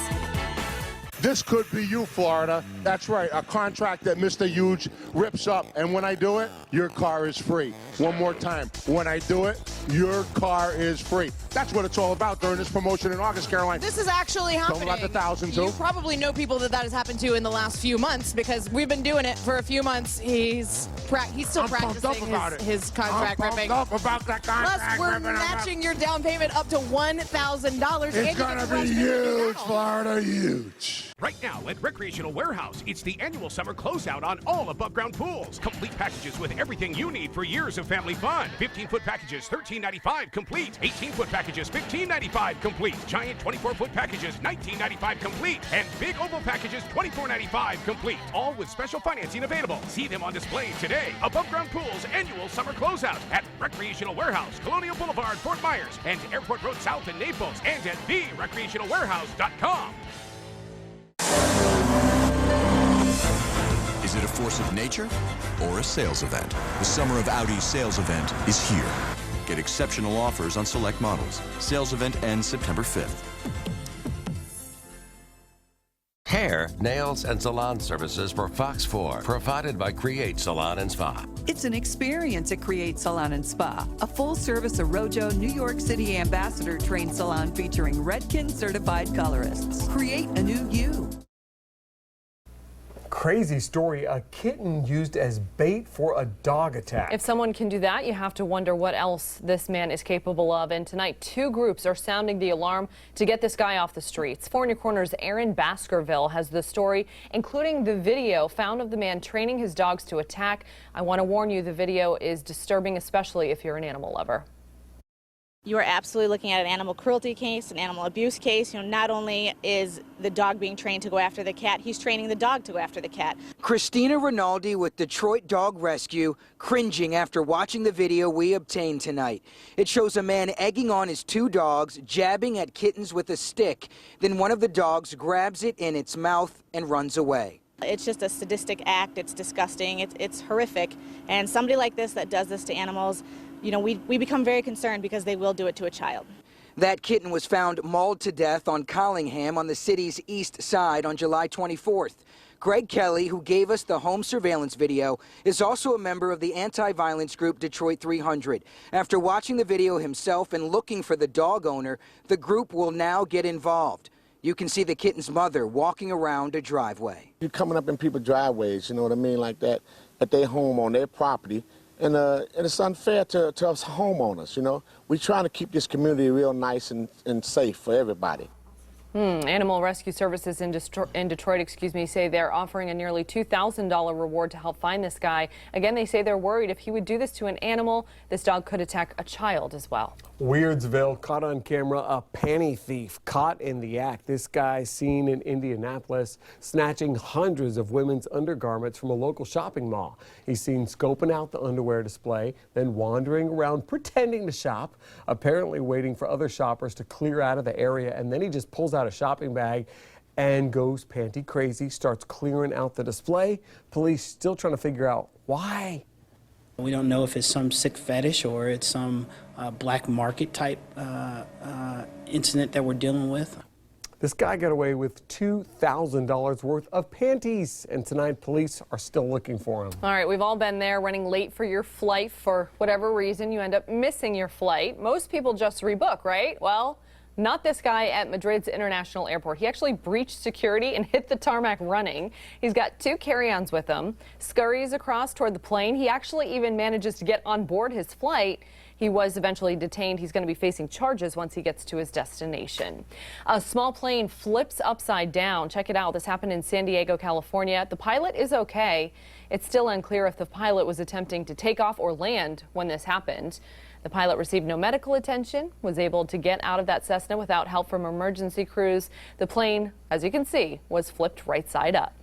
Speaker 13: This could be you, Florida. That's right, a contract that Mr. Huge rips up. And when I do it, your car is free. One more time. When I do it, your car is free. That's what it's all about during this promotion in August, Caroline.
Speaker 29: This is actually happening.
Speaker 13: Talking about the thousands, too.
Speaker 29: You probably know people that has happened to in the last few months because we've been doing it for a few months. He's still practicing his contract ripping.
Speaker 13: I'm pumped up about that contract
Speaker 29: Plus, we're matching your down payment up to $1,000.
Speaker 13: It's going to be huge, Florida, huge.
Speaker 30: Right now at Recreational Warehouse, it's the annual summer closeout on all above-ground pools. Complete packages with everything you need for years of family fun. 15-foot packages, $13.95 complete. 18-foot packages, $15.95 complete. Giant 24-foot packages, $19.95 complete. And big oval packages, $24.95 complete. All with special financing available. See them on display today. Above Ground Pools annual summer closeout at Recreational Warehouse, Colonial Boulevard, Fort Myers, and Airport Road South in Naples, and at therecreationalwarehouse.com.
Speaker 3: Is it a force of nature or a sales event? The Summer of Audi sales event is here. Get exceptional offers on select models. Sales event ends September 5th.
Speaker 5: Hair, nails, and salon services for Fox 4, provided by Create Salon and Spa.
Speaker 25: It's an experience at Create Salon and Spa, a full-service Arojo, New York City ambassador-trained salon featuring Redken-certified colorists. Create a new you.
Speaker 1: Crazy story, a kitten used as bait for a dog attack.
Speaker 6: If someone can do that, you have to wonder what else this man is capable of. And tonight, 2 groups are sounding the alarm to get this guy off the streets. 4 in your Corner's Aaron Baskerville has the story, including the video found of the man training his dogs to attack. I want to warn you, the video is disturbing, especially if you're an animal lover.
Speaker 26: You are absolutely looking at an animal cruelty case, an animal abuse case. Not only is the dog being trained to go after the cat, he's training the dog to go after the cat.
Speaker 31: Christina Rinaldi with Detroit Dog Rescue cringing after watching the video we obtained tonight. It shows a man egging on his 2 dogs, jabbing at kittens with a stick. Then one of the dogs grabs it in its mouth and runs away.
Speaker 26: It's just a sadistic act. It's disgusting. It's horrific. And somebody like this that does this to animals, you know, we become very concerned because they will do it to a child.
Speaker 31: That kitten was found mauled to death on Collingham on the city's east side on July 24th. Greg Kelly, who gave us the home surveillance video, is also a member of the anti-violence group Detroit 300. After watching the video himself and looking for the dog owner, the group will now get involved. You can see the kitten's mother walking around a driveway.
Speaker 2: You're coming up in people's driveways, you know what I mean, like that, at their home on their property. And it's unfair to us homeowners, you know. We're trying to keep this community real nice and safe for everybody.
Speaker 6: Animal Rescue Services in Detroit, say they're offering a nearly $2,000 reward to help find this guy. Again, they say they're worried if he would do this to an animal, this dog could attack a child as well.
Speaker 1: Weirdsville caught on camera a panty thief caught in the act. This guy seen in Indianapolis snatching hundreds of women's undergarments from a local shopping mall. He's seen scoping out the underwear display, then wandering around pretending to shop, apparently waiting for other shoppers to clear out of the area, and then he just pulls out a shopping bag and goes panty crazy, starts clearing out the display. Police still trying to figure out why.
Speaker 7: We don't know if it's some sick fetish or it's some black market type incident that we're dealing with.
Speaker 1: This guy got away with $2,000 worth of panties, and tonight police are still looking for him.
Speaker 6: All right, we've all been there, running late for your flight for whatever reason. You end up missing your flight. Most people just rebook, right? Well, not this guy at Madrid's International Airport. He actually breached security and hit the tarmac running. He's got 2 carry-ons with him, scurries across toward the plane. He actually even manages to get on board his flight. He was eventually detained. He's going to be facing charges once he gets to his destination. A small plane flips upside down. Check it out. This happened in San Diego, California. The pilot is okay. It's still unclear if the pilot was attempting to take off or land when this happened. The pilot received no medical attention, was able to get out of that Cessna without help from emergency crews. The plane, as you can see, was flipped right side up.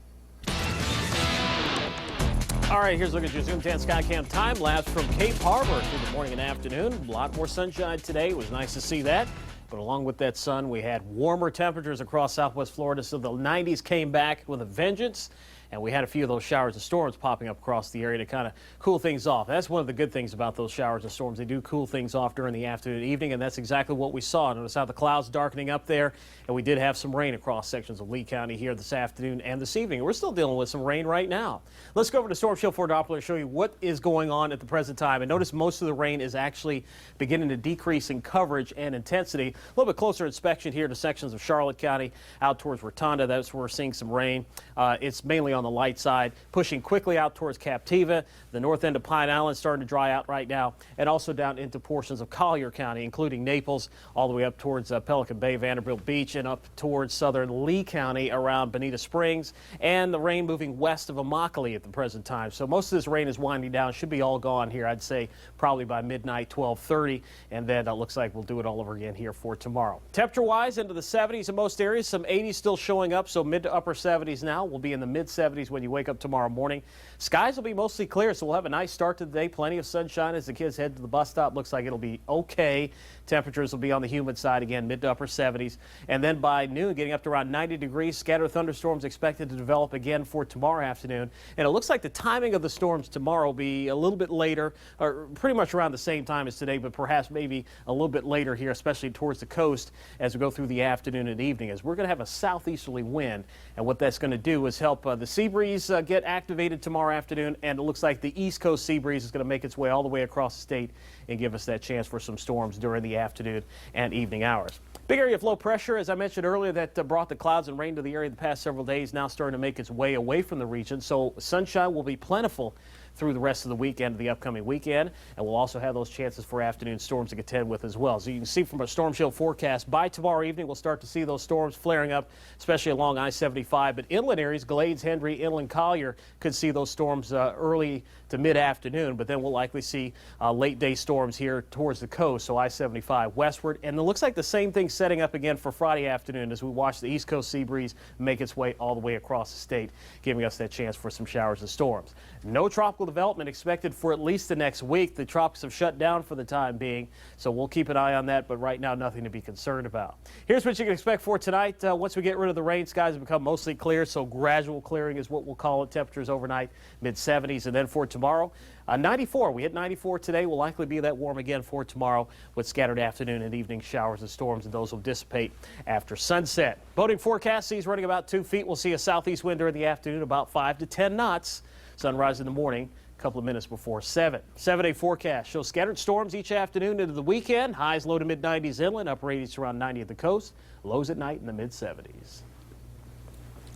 Speaker 8: All right, here's a look at your Zoom 10 Skycam time lapse from Cape Harbor through the morning and afternoon. A lot more sunshine today. It was nice to see that. But along with that sun, we had warmer temperatures across southwest Florida, so the 90s came back with a vengeance. And we had a few of those showers and storms popping up across the area to kind of cool things off. That's one of the good things about those showers and storms. They do cool things off during the afternoon and evening, and that's exactly what we saw. Notice how the clouds darkening up there, and we did have some rain across sections of Lee County here this afternoon and this evening. We're still dealing with some rain right now. Let's go over to Storm Shield 4 Doppler and show you what is going on at the present time. And notice most of the rain is actually beginning to decrease in coverage and intensity. A little bit closer inspection here to sections of Charlotte County out towards Rotunda. That's where we're seeing some rain. It's mainly on the light side, pushing quickly out towards Captiva. The north end of Pine Island starting to dry out right now, and also down into portions of Collier County, including Naples, all the way up towards Pelican Bay, Vanderbilt Beach, and up towards southern Lee County around Bonita Springs, and the rain moving west of Immokalee at the present time. So most of this rain is winding down. Should be all gone here, I'd say, probably by midnight, 12:30, and then it looks like we'll do it all over again here for tomorrow. Temperature-wise, into the 70s in most areas, some 80s still showing up, so mid to upper 70s now. We'll be in the mid-70s when you wake up tomorrow morning. Skies will be mostly clear, so we'll have a nice start to the day. Plenty of sunshine as the kids head to the bus stop. Looks like it'll be okay. Temperatures will be on the humid side again, mid to upper 70s. And then by noon, getting up to around 90 degrees. Scattered thunderstorms expected to develop again for tomorrow afternoon. And it looks like the timing of the storms tomorrow will be a little bit later, or pretty much around the same time as today, but perhaps maybe a little bit later here, especially towards the coast as we go through the afternoon and evening, as we're going to have a southeasterly wind. And what that's going to do is help the sea breeze get activated tomorrow afternoon, and it looks like the east coast sea breeze is going to make its way all the way across the state and give us that chance for some storms during the afternoon and evening hours. Big area of low pressure, as I mentioned earlier, that brought the clouds and rain to the area the past several days, now starting to make its way away from the region. So sunshine will be plentiful through the rest of the weekend, the upcoming weekend, and we'll also have those chances for afternoon storms to contend with as well. So you can see from a storm shield forecast, by tomorrow evening we'll start to see those storms flaring up, especially along I-75, but inland areas, Glades, Hendry, Inland, Collier, could see those storms early to mid-afternoon, but then we'll likely see late-day storms here towards the coast, so I-75 westward. And it looks like the same thing setting up again for Friday afternoon as we watch the East Coast sea breeze make its way all the way across the state, giving us that chance for some showers and storms. No tropical development expected for at least the next week. The tropics have shut down for the time being, so we'll keep an eye on that, but right now nothing to be concerned about. Here's what you can expect for tonight. Once we get rid of the rain, skies have become mostly clear, so gradual clearing is what we'll call it. Temperatures overnight, mid-70s, and then for tomorrow, 94. We hit 94 today. Will likely be that warm again for tomorrow with scattered afternoon and evening showers and storms, and those will dissipate after sunset. Boating forecast sees running about 2 feet. We'll see a southeast wind during the afternoon, about 5 to 10 knots. Sunrise in the morning, a couple of minutes before 7. 7-day forecast shows scattered storms each afternoon into the weekend. Highs low to mid-90s inland, upper 80s to around 90 at the coast. Lows at night in the mid-70s.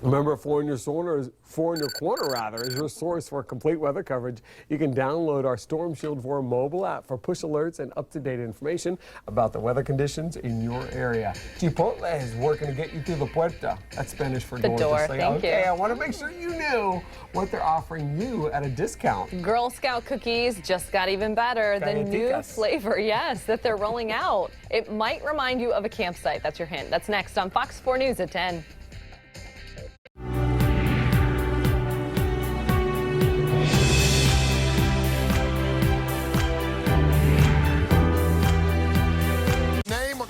Speaker 1: Remember, Four in Your Corner is your source for complete weather coverage. You can download our Storm Shield 4 mobile app for push alerts and up-to-date information about the weather conditions in your area. Chipotle is working to get you through the puerta. That's Spanish for
Speaker 6: the door. Thank you.
Speaker 1: I want to make sure you knew what they're offering you at a discount.
Speaker 6: Girl Scout cookies just got even better. The new flavor, yes, that they're rolling out. It might remind you of a campsite. That's your hint. That's next on Fox 4 News at 10.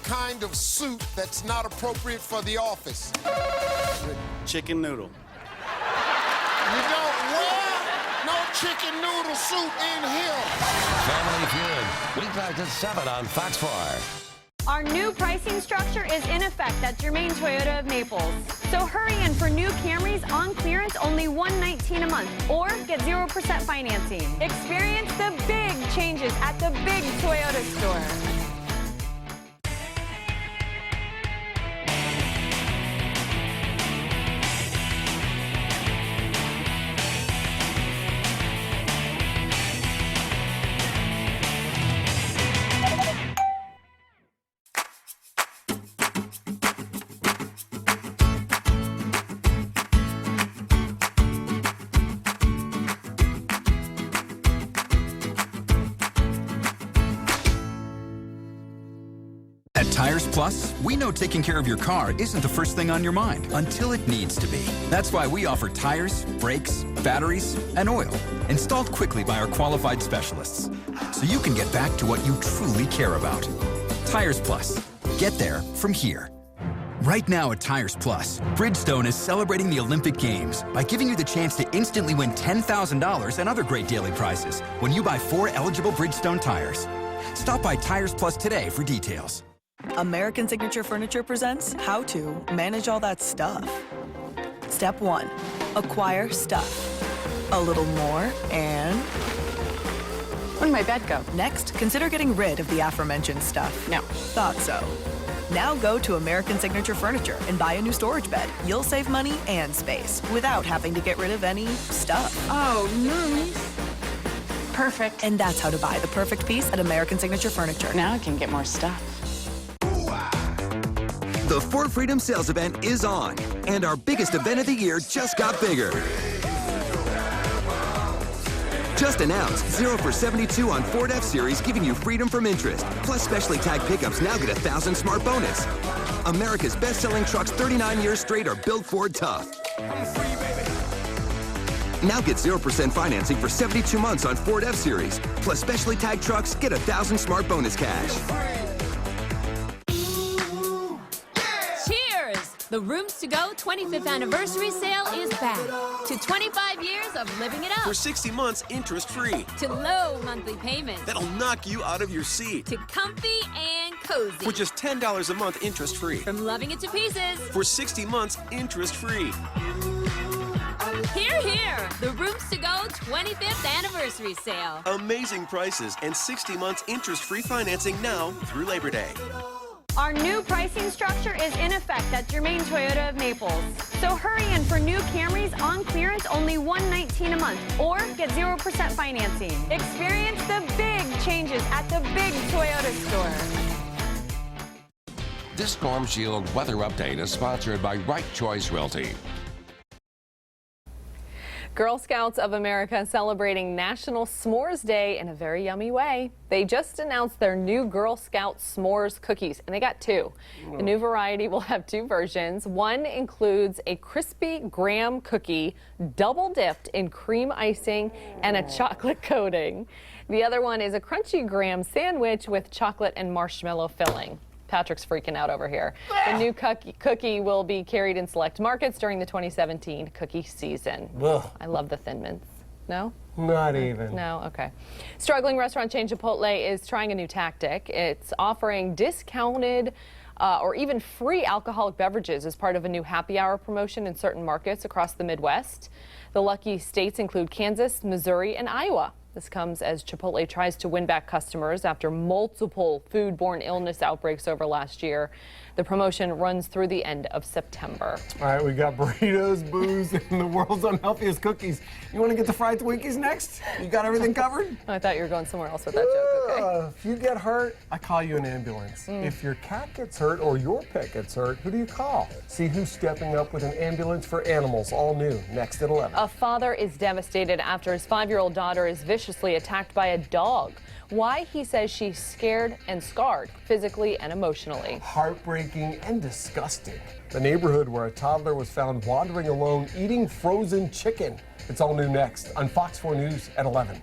Speaker 4: Kind of suit that's not appropriate for the office.
Speaker 9: Chicken noodle.
Speaker 4: You don't wear no chicken noodle suit in here.
Speaker 5: Family Feud, weeknights at 7 on Fox 4.
Speaker 10: Our new pricing structure is in effect at Germain Toyota of Naples. So hurry in for new Camrys on clearance, only $119 a month, or get 0% financing. Experience the big changes at the big Toyota store.
Speaker 28: At Tires Plus, we know taking care of your car isn't the first thing on your mind until it needs to be. That's why we offer tires, brakes, batteries, and oil, installed quickly by our qualified specialists, so you can get back to what you truly care about. Tires Plus. Get there from here. Right now at Tires Plus, Bridgestone is celebrating the Olympic Games by giving you the chance to instantly win $10,000 and other great daily prizes when you buy 4 eligible Bridgestone tires. Stop by Tires Plus today for details.
Speaker 27: American Signature Furniture presents how to manage all that stuff. Step 1, acquire stuff. A little more and...
Speaker 11: Where did my bed go?
Speaker 27: Next, consider getting rid of the aforementioned stuff.
Speaker 11: No.
Speaker 27: Thought so. Now go to American Signature Furniture and buy a new storage bed. You'll save money and space without having to get rid of any stuff.
Speaker 11: Oh, nice. Perfect.
Speaker 27: And that's how to buy the perfect piece at American Signature Furniture.
Speaker 11: Now I can get more stuff.
Speaker 28: The Ford Freedom Sales Event is on, and our biggest event of the year just got bigger. Just announced 0 for 72 on Ford F-Series, giving you freedom from interest. Plus specially tagged pickups now get 1,000 smart bonus. America's best-selling trucks 39 years straight are built Ford tough. Now get 0% financing for 72 months on Ford F-Series. Plus specially tagged trucks get 1,000 smart bonus cash.
Speaker 12: The Rooms to Go 25th anniversary sale is back. To 25 years of living it up.
Speaker 14: For 60 months interest-free.
Speaker 12: To low monthly payments.
Speaker 14: That'll knock you out of your seat.
Speaker 12: To comfy and cozy.
Speaker 14: For just $10 a month interest-free.
Speaker 12: From loving it to pieces.
Speaker 14: For 60 months interest-free.
Speaker 12: Hear, hear! The Rooms to Go 25th anniversary sale.
Speaker 14: Amazing prices and 60 months interest-free financing now through Labor Day.
Speaker 10: Our new pricing structure is in effect at Germain Toyota of Naples. So hurry in for new Camrys on clearance, only $119 a month, or get 0% financing. Experience the big changes at the big Toyota store.
Speaker 5: This Storm Shield weather update is sponsored by Right Choice Realty.
Speaker 6: Girl Scouts of America celebrating National S'mores Day in a very yummy way. They just announced their new Girl Scout S'mores cookies, and they got two. The new variety will have two versions. One includes a crispy graham cookie, double dipped in cream icing and a chocolate coating. The other one is a crunchy graham sandwich with chocolate and marshmallow filling. Patrick's freaking out over here. The new cookie will be carried in select markets during the 2017 cookie season.
Speaker 1: Ugh.
Speaker 6: I love the Thin Mints. No?
Speaker 1: Not even.
Speaker 6: No? Okay. Struggling restaurant chain Chipotle is trying a new tactic. It's offering discounted or even free alcoholic beverages as part of a new happy hour promotion in certain markets across the Midwest. The lucky states include Kansas, Missouri, and Iowa. This comes as Chipotle tries to win back customers after multiple foodborne illness outbreaks over last year. The promotion runs through the end of September. All
Speaker 1: right, we got burritos, booze, and the world's unhealthiest cookies. You want to get the fried Twinkies next? You got everything covered?
Speaker 6: I thought you were going somewhere else with that joke, okay?
Speaker 1: If you get hurt, I call you an ambulance. If your cat gets hurt or your pet gets hurt, who do you call? See who's stepping up with an ambulance for animals, all new, next at 11.
Speaker 6: A father is devastated after his 5-year-old daughter is viciously attacked by a dog. Why, he says she's scared and scarred, physically and emotionally.
Speaker 1: Heartbreaking and disgusting. The neighborhood where a toddler was found wandering alone eating frozen chicken. It's all new next on Fox 4 News at 11.